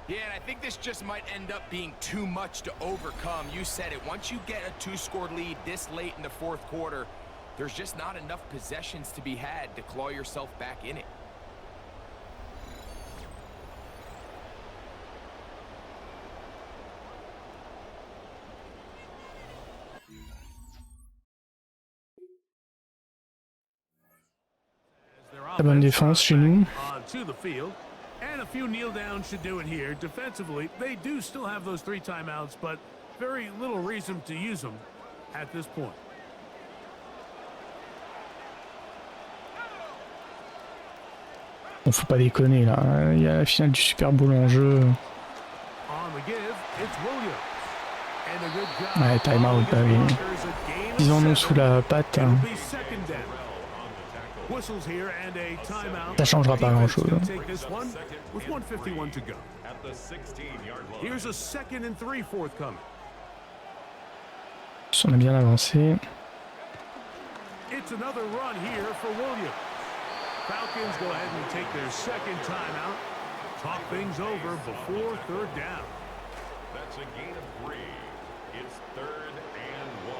Yeah, and I think this just might end up being too much to overcome. You said it. Once you get a 2-score lead this late in the fourth quarter, there's just not enough possessions to be had to claw yourself back in it. Très bonne défense chez nous. To the field. And a few kneel downs should do it here. Defensively, they do still have those 3 timeouts, but very little reason to use them at this point. Bon, faut pas déconner là. Il y a la finale du Super Bowl en jeu. Ouais, time out, bah oui. Ils en ont sous la patte. Hein. Whistles here and a timeout. Ça changera pas grand-chose. Take this one with 1:51 to go. At the 16-yard line. Here's a 2nd and 3 forthcoming. On a bien avancé. It's another run here for Williams. Falcons go ahead and take their 2nd timeout. Talk things over before 3rd down. That's a gain of 3. It's 3rd and 1.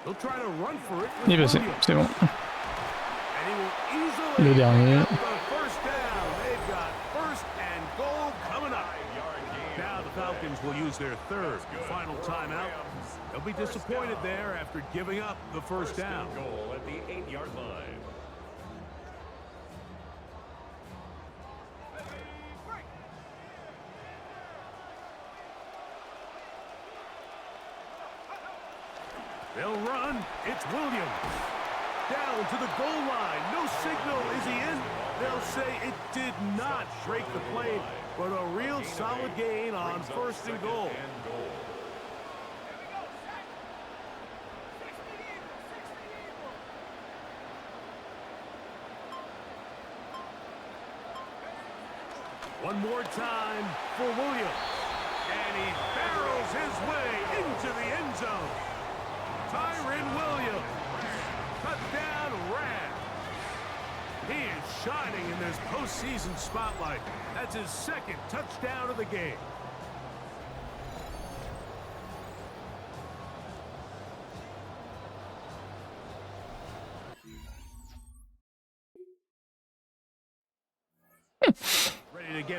They'll try to run for it. Il est passé, c'est bon. And he will easily Le dernier. get the first down. They've got 1st and goal coming up. Now the Falcons will use their 3rd and final timeout. They'll be disappointed there after giving up the first down. Goal at the 8-yard line. They'll run. It's Williams. Down to the goal line. No signal. Is he in? They'll say it did not break the play, but a real solid gain on 1st and goal. One more time for Williams. And he barrels his way into the end zone. Tyron Williams. Touchdown Rams. He is shining in this postseason spotlight. That's his 2nd touchdown of the game.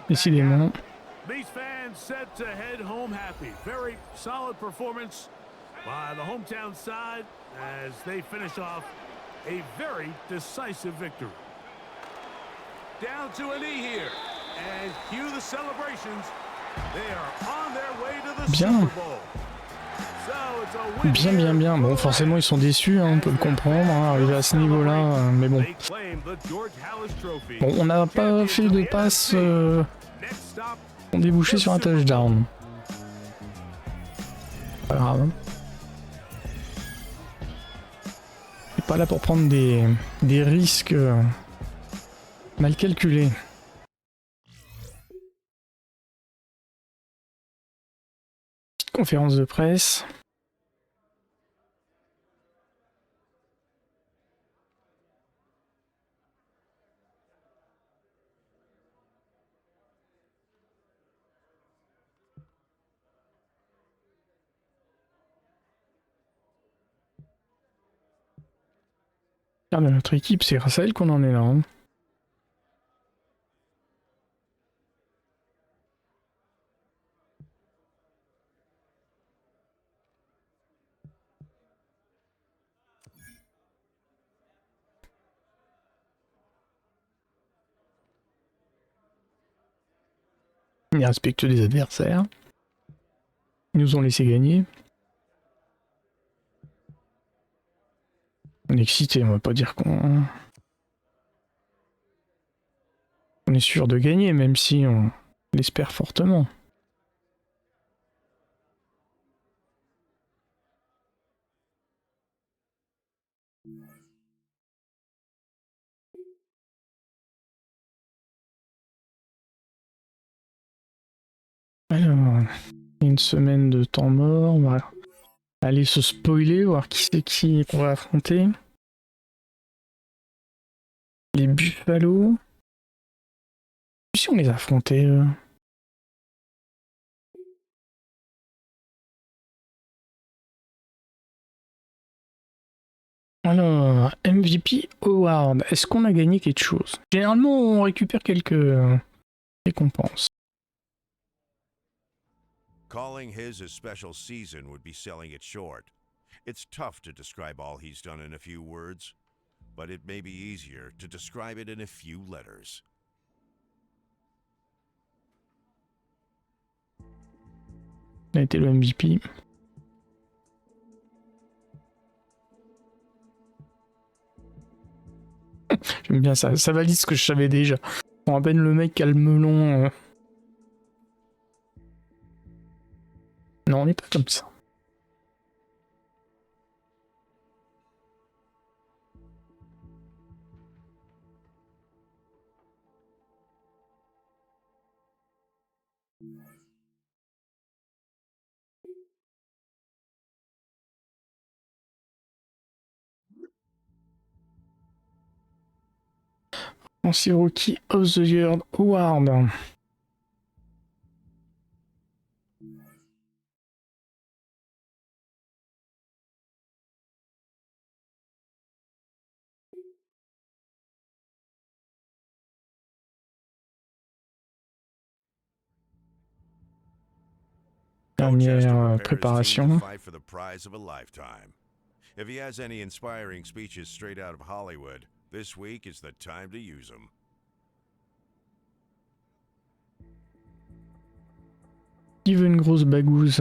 Décidément. These fans set to head home happy. Very solid performance by the hometown side as they finish off a very decisive victory. Down to a knee here, and cue the celebrations. They are on their way to the Super Bowl. So it's a win Bien, bien, bien. Bon, forcément, ils sont déçus, hein, on peut le comprendre, hein, arrivé à ce niveau-là, mais bon. Bon, on n'a pas fait de passe ont débouché sur un touchdown. Pas grave. Hein. On n'est pas là pour prendre des risques mal calculés. Petite conférence de presse. De notre équipe, c'est grâce à elle qu'on en est là. Hein. Ils respectent les adversaires. Ils nous ont laissé gagner. On est excité, on va pas dire qu'on est sûr de gagner, même si on l'espère fortement. Alors, une semaine de temps mort, on va aller se spoiler, voir qui c'est qui qu'on va affronter. Les Buffalo. Si on les a affrontés. Alors, MVP Award. Est-ce qu'on a gagné quelque chose? Généralement, on récupère quelques récompenses. Calling his a special season would be selling it short. It's tough to describe all he's done in a few words, but it may be easier to describe it in a few letters. Il a été le MVP. J'aime bien ça, ça valide ce que je savais déjà. On à peine le mec qui a le melon. Non, on n'est pas comme ça. Français Rookie of the Year Award. Dernière préparation. If he has any inspiring speeches straight out of Hollywood, this week is the time to use them. Qui veut une grosse bagouze?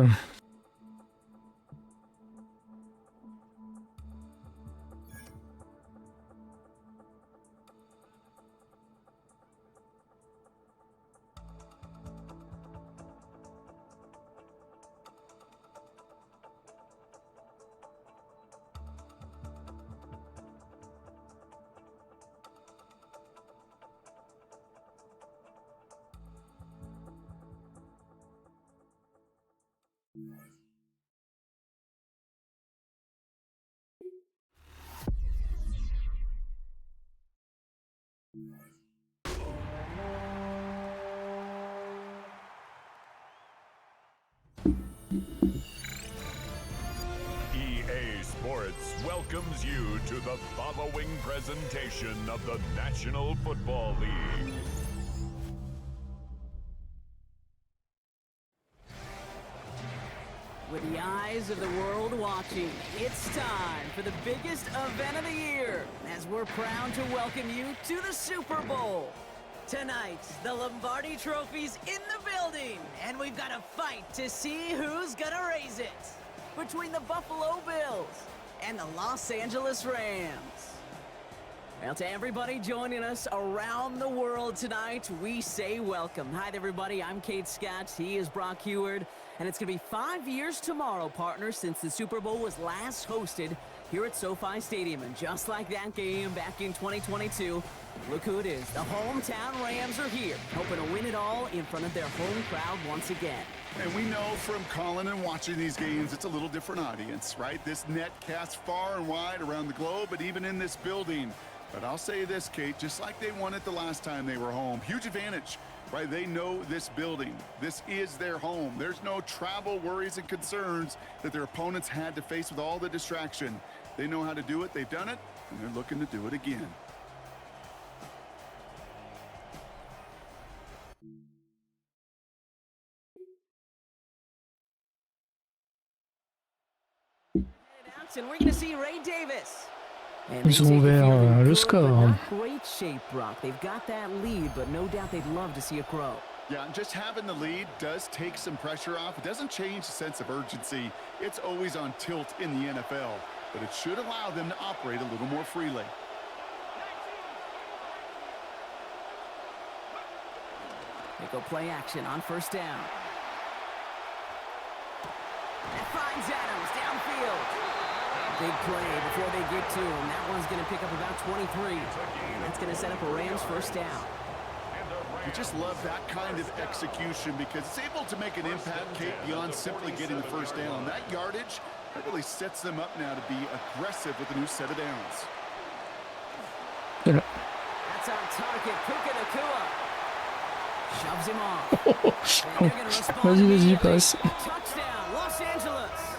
EA Sports welcomes you to the following presentation of the National Football League. With the eyes of the world watching, it's time for the biggest event of the year, as we're proud to welcome you to the Super Bowl. Tonight, the Lombardi Trophy's in the building, and we've got a fight to see who's gonna raise it between the Buffalo Bills and the Los Angeles Rams. Well, to everybody joining us around the world tonight, we say welcome. Hi, everybody. I'm Kate Scott. He is Brock Heward. And it's going to be 5 years tomorrow, partner, since the Super Bowl was last hosted here at SoFi Stadium. And just like that game back in 2022, look who it is. The hometown Rams are here, hoping to win it all in front of their home crowd once again. And we know from calling and watching these games, it's a little different audience, right? This net casts far and wide around the globe, but even in this building. But I'll say this, Kate, just like they won it the last time they were home, huge advantage, right? They know this building. This is their home. There's no travel worries and concerns that their opponents had to face with all the distraction. They know how to do it. They've done it, and they're looking to do it again. And we're going to see Ray Davis. Ils ont ouvert le score. Great shape, Brock. They've got that lead, but no doubt they'd love to see it grow. Yeah, and just having the lead does take some pressure off. It doesn't change the sense of urgency. It's always on tilt in the NFL, but it should allow them to operate a little more freely. They go play action on first down. That finds Adams downfield. Big play before they get to him. That one's going to pick up about 23. And that's going to set up a Rams first down. You just love that kind of execution because it's able to make an impact, Kate, beyond simply getting the first down. That yardage, that really sets them up now to be aggressive with a new set of downs. That's on target. Puka Nacua shoves him off. Vas-y, passe. Touchdown, Los Angeles.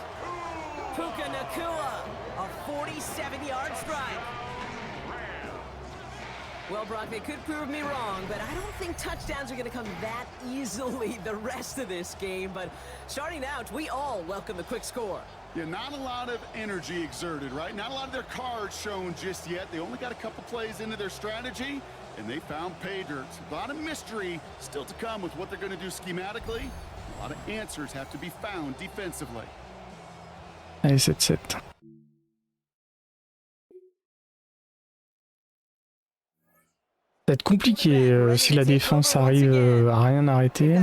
Puka Nacua, a 47-yard strike. Well, Brock, they could prove me wrong, but I don't think touchdowns are going to come that easily the rest of this game. But starting out, we all welcome the quick score. Yeah, not a lot of energy exerted, right? Not a lot of their cards shown just yet. They only got a couple plays into their strategy, and they found pay dirt. A lot of mystery still to come with what they're going to do schematically. A lot of answers have to be found defensively. Allez, 7-7. Ça va être compliqué si la défense arrive à rien arrêter.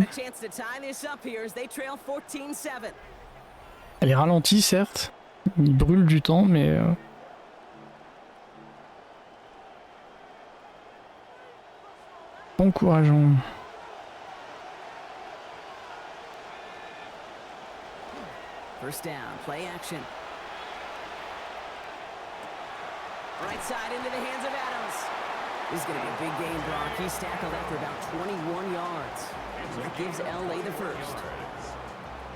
Elle est ralentie, certes. Il brûle du temps, mais... encourageant. First down, play action. Right side into the hands of Adams. This is going to be a big game, Brock. He's tackled after about 21 yards. That gives LA the first.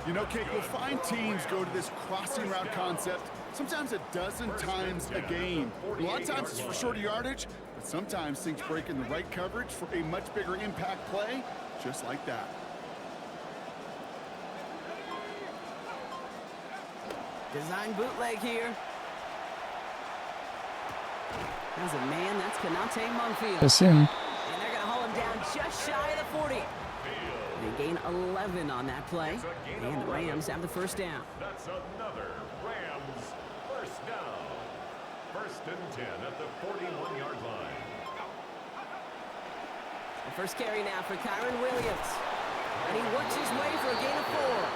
You know, Kate, we'll find teams go to this crossing route concept sometimes a dozen times a game. A lot of times it's for shorter yardage, but sometimes things break in the right coverage for a much bigger impact play, just like that. Design bootleg here. That's a man, that's Konate Munfield. That's him. And they're going to haul him down just shy of the 40. They gain 11 on that play, and the Rams have the first down. That's another Rams first down. First and 10 at the 41-yard line. The first carry now for Kyron Williams. And he works his way for a gain of 4.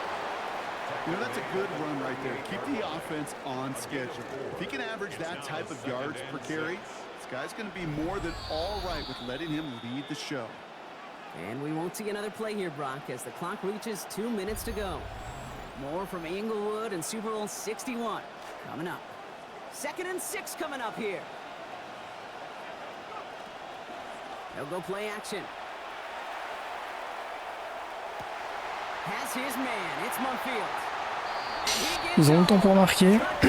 You know, that's a good run right there. Keep the offense on schedule. If he can average that type of yards per carry, this guy's going to be more than all right with letting him lead the show. And we won't see another play here, Brock, as the clock reaches 2 minutes to go. More from Inglewood and Super Bowl 61 coming up. 2nd and 6 coming up here. They'll go play action. Has his man. It's Munfield. And he gives Ils ont le temps pour marquer. I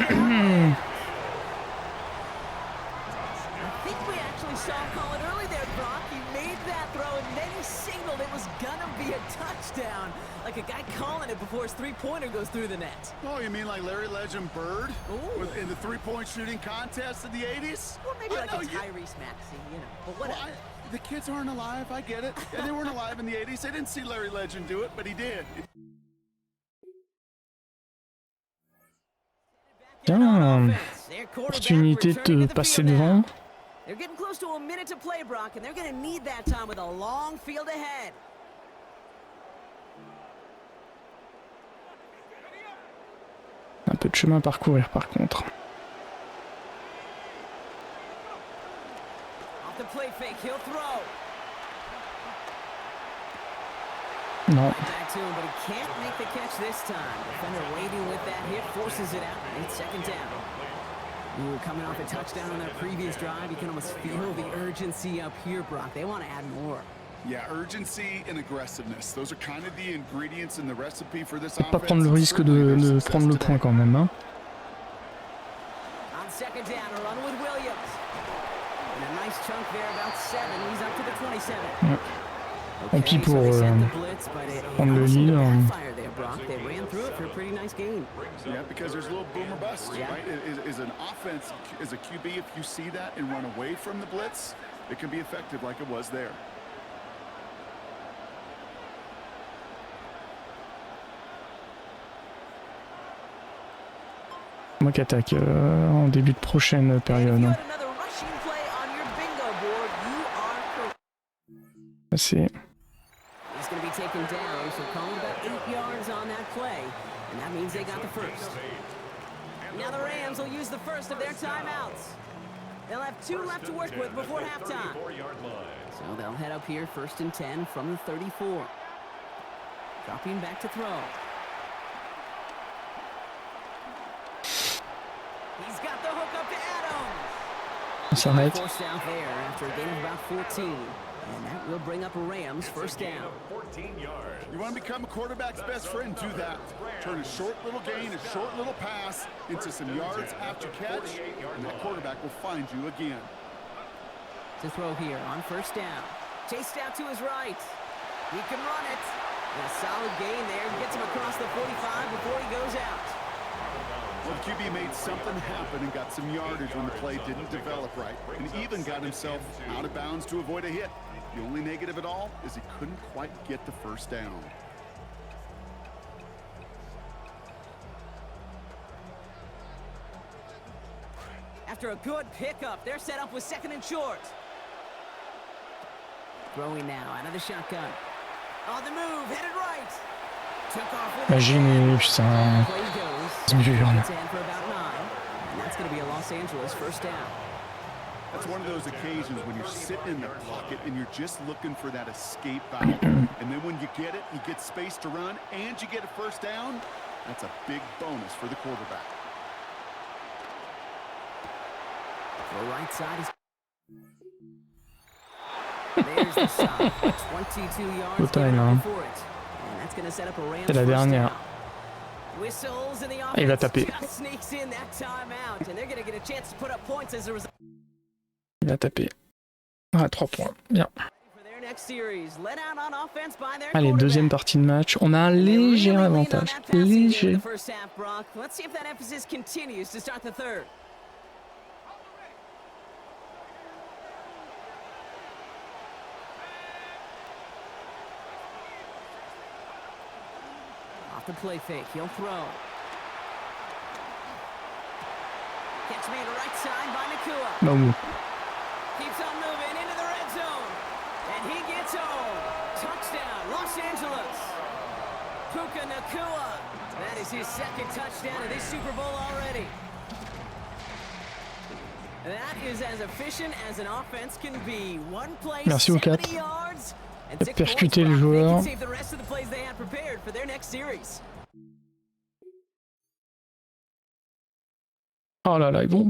think we actually saw him call it early there, Brock. He made that throw and then he signaled it was gonna be a touchdown. Like a guy calling it before his three-pointer goes through the net. Oh, you mean like Larry Legend Bird in the three-point shooting contest in the 80s? Or maybe like a Tyrese Maxey, you know, but whatever. Well, the kids aren't alive, I get it. And they weren't alive in the 80s. They didn't see Larry Legend do it, but he did. Tiens, opportunité de passer devant. They're getting close to a minute to play, Brock, and they're going to need that time with a long field ahead. Un peu de chemin à parcourir par contre. Off the play fake, he'll throw. Non. Back to him, but he can't make the catch this time. Defender waiting with that hit, forces it out. It's 2nd down. Ooh, coming off a touchdown on their previous drive, you can almost feel the urgency up here, Brock. They want to add more. Yeah, urgency and aggressiveness. Those are kind of the ingredients in the recipe for this Pas prendre le risque de prendre le point quand même. Hein. On 2nd down, a run with Williams. And a nice chunk there, about 7. He's up to the 27. Ouais. Tant pis pour prendre le lead. They ran through it for a pretty nice game. Yeah, because there's a little boom or bust, right? Is an offense, as a QB, if you see that and run away from the blitz, it can be effective like it was there. Moi qui attaque en début de prochaine période. C'est... He's going to be taken down, so call about 8 yards on that play, and that means they got the first. Now the Rams will use the first of their timeouts. They'll have 2 left to work with before halftime. So they'll head up here, 1st and 10 from the 34. Dropping back to throw. He's got the hook up to Adams. On s'arrête. Forced out there after a gain of about 14. And that will bring up a Rams first down. You want to become a quarterback's best friend, do that. Turn a short little gain, a short little pass into some yards after catch, and that quarterback will find you again. To throw here on 1st down. Chased out to his right. He can run it. And a solid gain there. Gets him across the 45 before he goes out. Well, the QB made something happen and got some yardage when the play didn't develop right, and even got himself out of bounds to avoid a hit. The only negative at all is he couldn't quite get the first down. After a good pickup, they're set up with 2nd and short. Throwing now out of the shotgun. On the move, headed right. Took off with Imaginez, putain. C'est dur. for about 9. And that's going to be a Los Angeles first down. That's one of those occasions when you're sitting in the pocket and you're just looking for that escape valve. And then when you get it, you get space to run, and you get a first down. That's a big bonus for the quarterback. The right side is... There's the shot. 22 yards Total, hein. before it. And that's going to set up a Rams C'est la dernière. Whistles and the Il va offense taper. just sneaks in that timeout, and they're going to get a chance to put up points as a result. Il va taper. Ah, 3 points. Bien. For their next series, let out on offense by their Allez, deuxième partie de match. On a un léger avantage. Léger. Let's see if that emphasis continues to start the third. Off the play fake, he'll throw. Catch made right side by Nakua. Bon. Keeps on moving into the red zone. And he gets home. Touchdown, Los Angeles. Puka Nakua. That is his second touchdown of this Super Bowl already. That is as efficient as an offense can be. One play, Merci au 4. 70 yards. Il a percuté le joueur. Save the rest of the plays they had prepared for their next series. Oh là là, ils vont.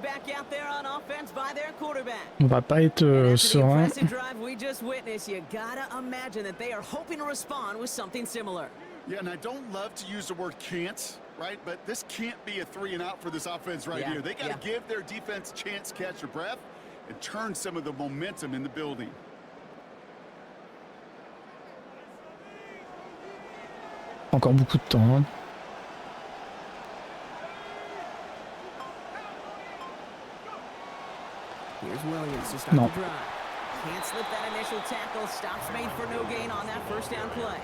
Back out there on offense by their quarterback. On va pas être serein. Drive we just witnessed, you gotta imagine that they are hoping to respond with something similar. Yeah, and I don't love to use the word can't, right? But this can't be a 3 and out for this offense right here. They got to give their defense a chance to catch their breath and turn some of the momentum in the building. Encore beaucoup de temps. Hein. Here's Williams to start the drive. Can't slip that initial tackle. Stops made for no gain on that first down play.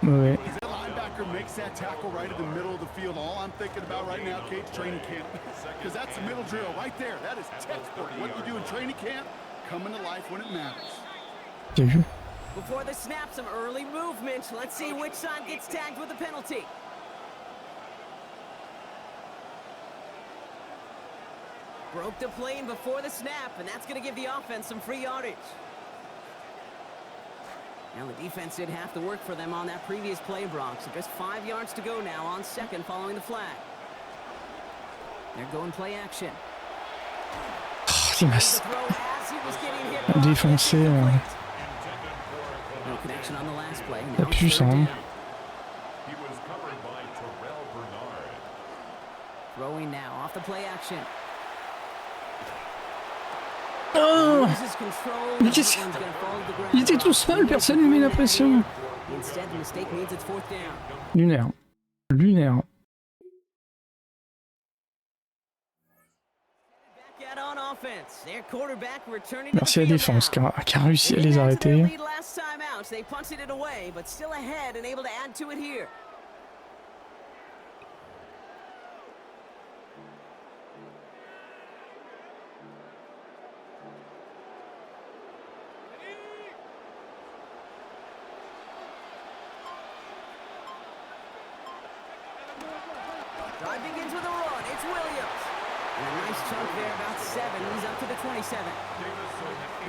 Ouais. The linebacker makes that tackle right in the middle of the field. All I'm thinking about right now, Kate's training camp, because that's the middle drill right there. That is textbook. What you do in training camp, coming to life when it matters. T'as vu? Before the snap, some early movement. Let's see which side gets tagged with a penalty. Broke the plane before the snap, and that's going to give the offense some free yardage. Now the defense did have to work for them on that previous play, Bronx. So just 5 yards to go now on second following the flag. They're going play action. Il m'a défoncé. No connection on the last play. La puce, hein. Throwing now off the play action. Oh, mais qu'est-ce qu'il... Il était tout seul, personne ne lui met la pression. Lunaire. Lunaire. Merci à la défense qui a réussi à les arrêter. Drive begins with a run. It's Williams. And a nice chunk there, about 7. He's up to the 27.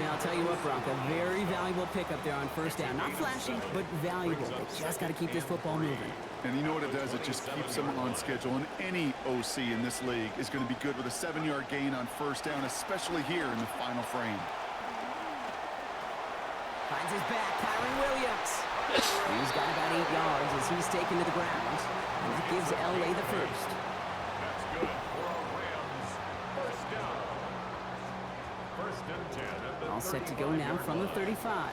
Now, I'll tell you what, Brock, a very valuable pickup there on first down. Not flashy, but valuable. They just got to keep this football moving. And you know what it does? It just keeps them on schedule. And any OC in this league is going to be good with a 7-yard gain on first down, especially here in the final frame. Finds his back, Kyron Williams. He's got about 8 yards as he's taken to the ground. And that gives LA the first. That's good for a Rams first down. First and 10 at the All set to go now from the 35.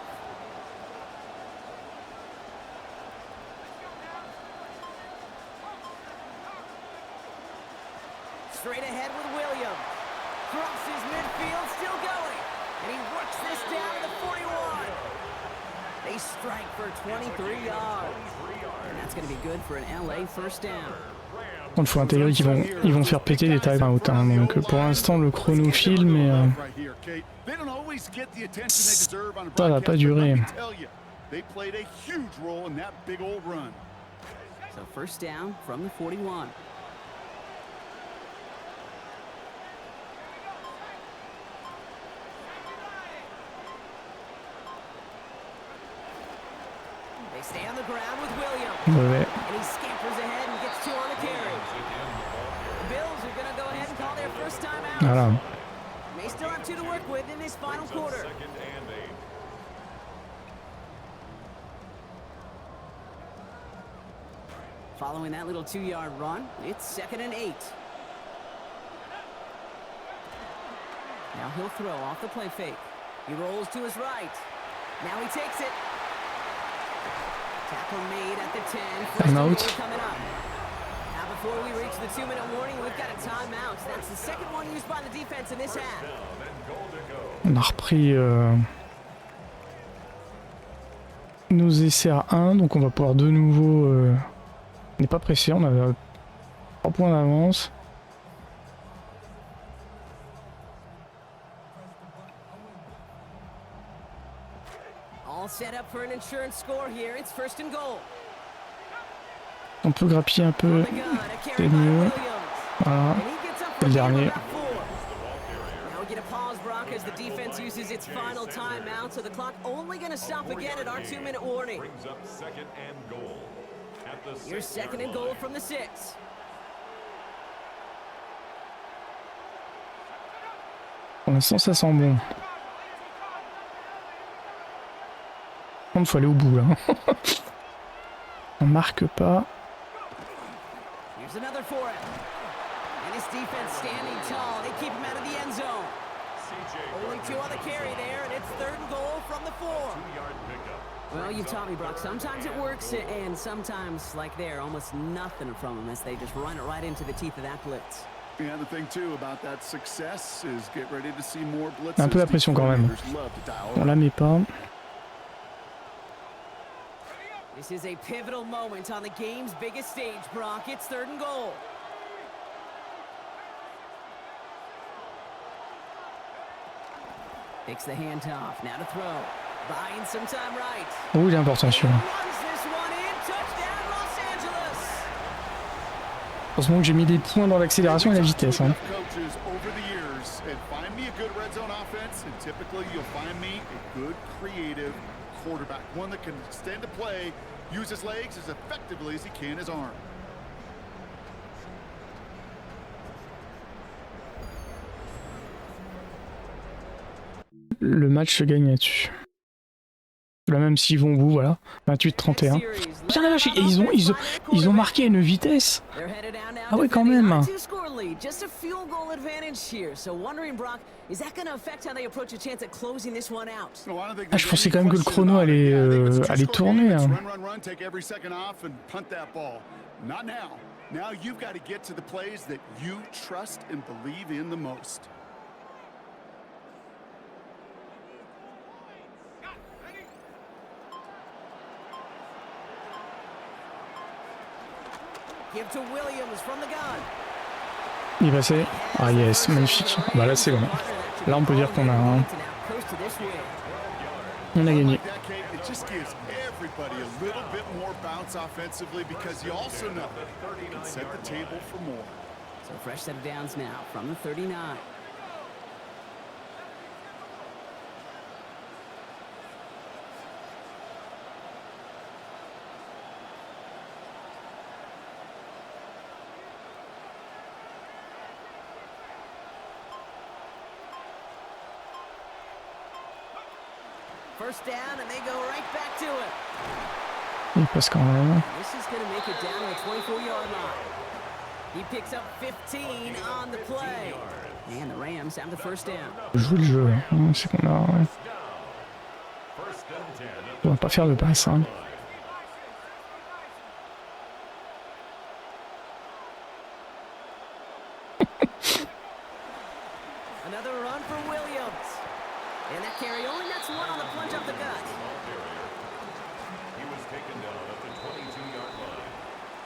Straight ahead with Williams. Crosses midfield, still going. And he works this down to the 41. They strike for 23 yards. And that's going to be good for an LA first down. Il faut intégrer qu'ils vont faire péter des time out. Hein. Donc pour l'instant le chrono file, mais ça va pas durer. So first down from the 41. They stay on the ground with Williams. Ouais. And he scampers ahead and gets 2 on the carry. The Bills are going to go ahead and call their first time out. Voilà. May still have 2 to work work with in this final quarter. Second and 8. Following that little 2-yard run, it's 2nd and 8. Now he'll throw off the play fake. He rolls to his right. Now he takes it. Tackle made at the 10. Timeout. Coming up. Now before we reach the 2-minute warning, we've got a timeout. That's the second one used by the defense in this half. On a repris nos essais à 1, donc on va pouvoir de nouveau... On n'est pas pressé, on a 3 points d'avance. All set up for an insurance score here. It's 1st and goal. On peut grappiller un peu, c'est mieux. Voilà, c'est le dernier. Now we get a pause, Brock, as the defense uses its final timeout, so the clock only going to stop again at our 2-minute warning. Brings up 2nd and goal. At the Your 2nd and goal from the 6. Pour l'instant, ça sent bon. Il faut aller au bout là. On marque pas. Here's another for him. And his defense standing tall. They keep him out of the end zone. Only 2 on the carry there, and it's 3rd and goal from the 4. 2-yard pickup. Well, you taught me, Brock. Sometimes it works, and sometimes, like there, almost nothing from them as they just run it right into the teeth of that blitz. Yeah, the thing too about that success is get ready to see more blitzes. Un peu la pression quand même. On la met pas. This is a pivotal moment on the game's biggest stage, Brock. It's 3rd and goal. Takes the handoff. Now to throw. Buying some time right. Oh, il est important celui-là. Runs this one in. Touchdown, Los Angeles. Heureusement que j'ai mis des points dans l'accélération et la vitesse. Hein. Coaches over the years and find me a good red zone offense, and typically you'll find me a good creative quarterback, one that can stand to play, use his legs as effectively as he can his arm. Le match se gagne là-dessus. Là même s'ils vont au bout, voilà. 28-31. Putain la vache, et ils ont marqué à une vitesse. Ah ouais quand même. Ah, je pensais quand même que le chrono allait tourner. Hein. Il est passé. Ah yes, magnifique. Bah là c'est bon. Là on peut dire qu'on a gagné. First down, and they go right back to it. Il passe quand même. This is going to make it down to the 24-yard line. He picks up 15 on the play. And the Rams have the first down. Joue le jeu. C'est qu'on a. On va pas faire de passe. Hein. Another run for Williams. And that carry only nets one on the plunge up the gut. He was taken down at the 22-yard line.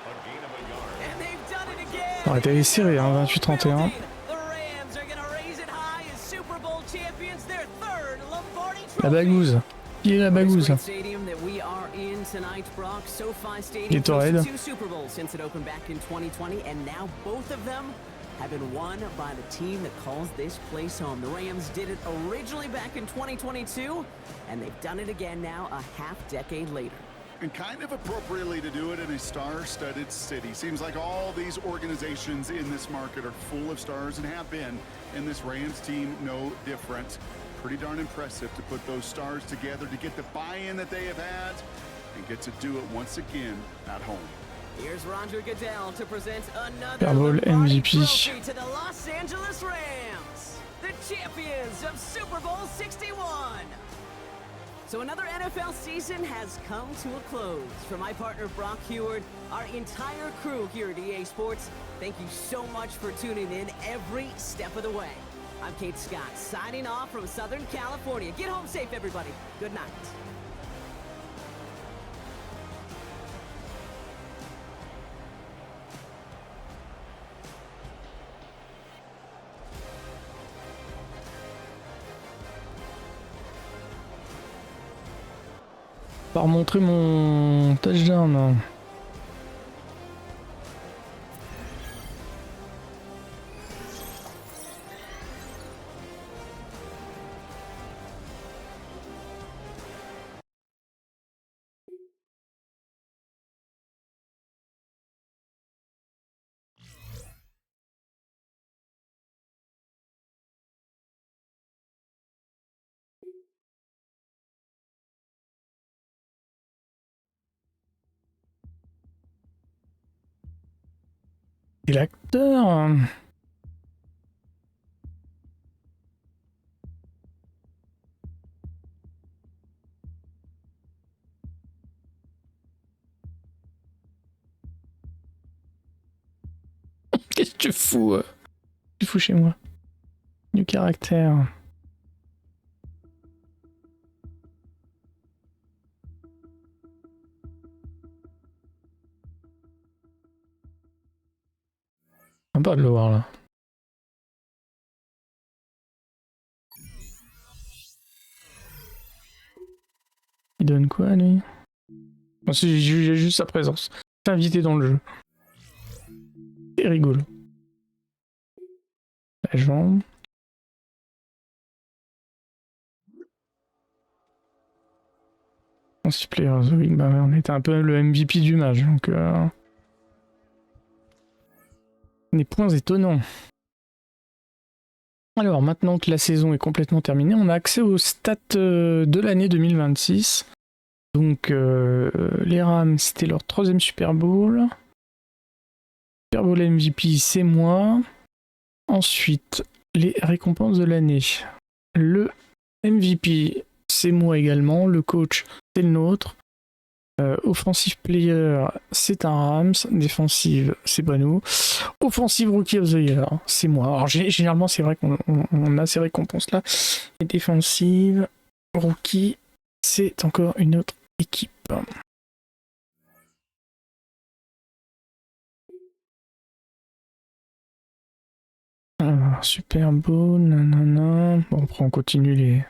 A gain of a yard. And they've done it again. Ça aurait été serré, hein, 28-31. The Rams are going to raise it high as Super Bowl champions, their third Lombardi trophy. La bagouze. Qui est la bagouze? Gatorade. Two Super Bowls since it opened back in 2020, and now both of them have been won by the team that calls this place home. The Rams did it originally back in 2022, and they've done it again now a half-decade later. And kind of appropriately to do it in a star-studded city. Seems like all these organizations in this market are full of stars and have been, and this Rams team no different. Pretty darn impressive to put those stars together to get the buy-in that they have had and get to do it once again at home. Here's Roger Goodell to present another Super Bowl MVP. trophy to the Los Angeles Rams, the champions of Super Bowl 61. So another NFL season has come to a close. For my partner Brock Heward, our entire crew here at EA Sports, thank you so much for tuning in every step of the way. I'm Kate Scott, signing off from Southern California. Get home safe, everybody. Good night. Pas remontrer mon touchdown. Et l'acteur. Qu'est-ce que tu fous? Tu fous chez moi. Du caractère. Sympa de le voir là. Il donne quoi lui? Bon, si j'ai juste sa présence. C'est invité dans le jeu. C'est rigolo. La jambe. Offensive Player of the Week, bah ouais, on était un peu le MVP du match, donc des points étonnants. Alors maintenant que la saison est complètement terminée, on a accès aux stats de l'année 2026. Donc les Rams, c'était leur 3e Super Bowl. Super Bowl MVP, c'est moi. Ensuite, les récompenses de l'année. Le MVP, c'est moi également. Le coach, c'est le nôtre. Offensive Player, c'est un Rams. Défensive, c'est pas nous. Offensive Rookie of the Year, c'est moi. Alors généralement, c'est vrai qu'on a ces récompenses-là. Et défensive, Rookie, c'est encore une autre équipe. Alors, Super Bowl, nanana. Bon, après, on continue les...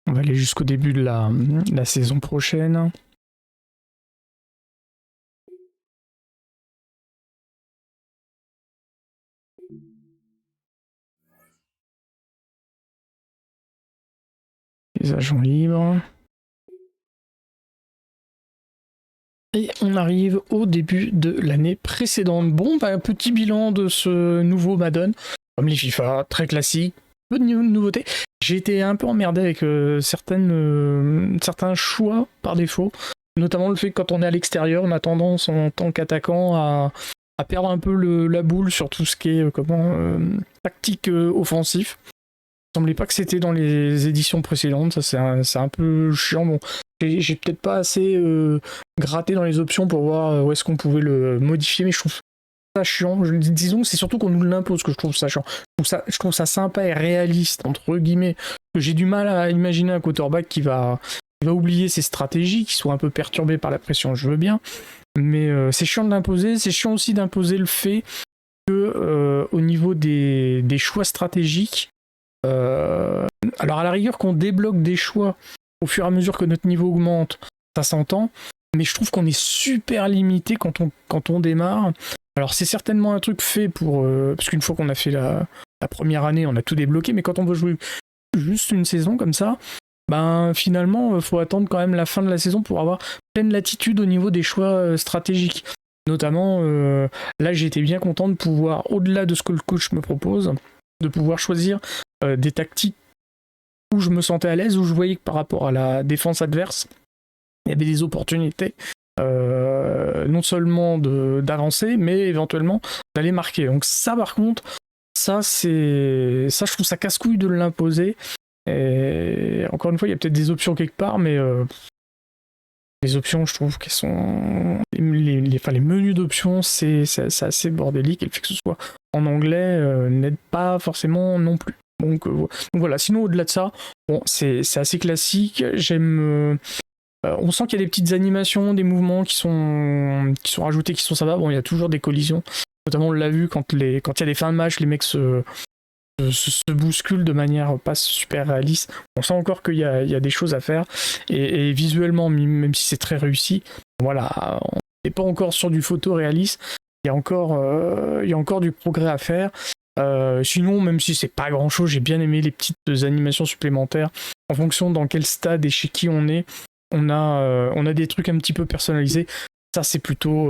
On va aller jusqu'au début de la saison prochaine. Les agents libres. Et on arrive au début de l'année précédente. Bon, bah, petit bilan de ce nouveau Madden. Comme les FIFA, très classique. Peu de nouveautés. J'ai été un peu emmerdé avec certains choix par défaut. Notamment le fait que quand on est à l'extérieur, on a tendance en tant qu'attaquant à perdre un peu la boule sur tout ce qui est tactique offensif. Il semblait pas que c'était dans les éditions précédentes, ça c'est un peu chiant. Bon, j'ai peut-être pas assez gratté dans les options pour voir où est-ce qu'on pouvait le modifier, mais je trouve ça chiant. Disons que c'est surtout qu'on nous l'impose que je trouve ça chiant. Je trouve ça sympa et réaliste, entre guillemets. J'ai du mal à imaginer un quarterback qui va oublier ses stratégies, qui soit un peu perturbé par la pression, je veux bien. Mais c'est chiant de l'imposer. C'est chiant aussi d'imposer le fait que au niveau des choix stratégiques, alors à la rigueur qu'on débloque des choix au fur et à mesure que notre niveau augmente, ça s'entend. Mais je trouve qu'on est super limité quand on démarre. Alors c'est certainement un truc fait pour... parce qu'une fois qu'on a fait la première année, on a tout débloqué, mais quand on veut jouer juste une saison comme ça, ben finalement, faut attendre quand même la fin de la saison pour avoir pleine latitude au niveau des choix stratégiques. Notamment, là j'ai été bien content de pouvoir, au-delà de ce que le coach me propose, de pouvoir choisir des tactiques où je me sentais à l'aise, où je voyais que par rapport à la défense adverse, il y avait des opportunités, non seulement d'avancer, mais éventuellement d'aller marquer. Donc ça par contre, ça je trouve ça casse-couille de l'imposer. Et encore une fois, il y a peut-être des options quelque part, mais les options, je trouve qu'elles sont... les menus d'options, c'est assez bordélique, et le fait que ce soit en anglais n'aide pas forcément non plus. Donc voilà, sinon au-delà de ça, bon, c'est assez classique. J'aime... on sent qu'il y a des petites animations, des mouvements qui sont rajoutés, qui sont sympas. Bon, il y a toujours des collisions. Notamment, on l'a vu quand il y a des fins de match, les mecs se bousculent de manière pas super réaliste. On sent encore qu'il y a des choses à faire. Et visuellement, même si c'est très réussi, voilà, on n'est pas encore sur du photoréaliste. Il y a encore du progrès à faire. Sinon, même si c'est pas grand chose, j'ai bien aimé les petites animations supplémentaires. En fonction dans quel stade et chez qui on est, on a des trucs un petit peu personnalisés. Ça c'est plutôt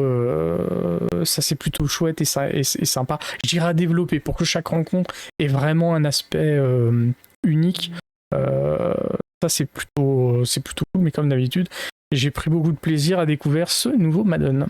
chouette et sympa. J'irai à développer pour que chaque rencontre ait vraiment un aspect unique. Ça c'est plutôt cool, mais comme d'habitude, j'ai pris beaucoup de plaisir à découvrir ce nouveau Madden.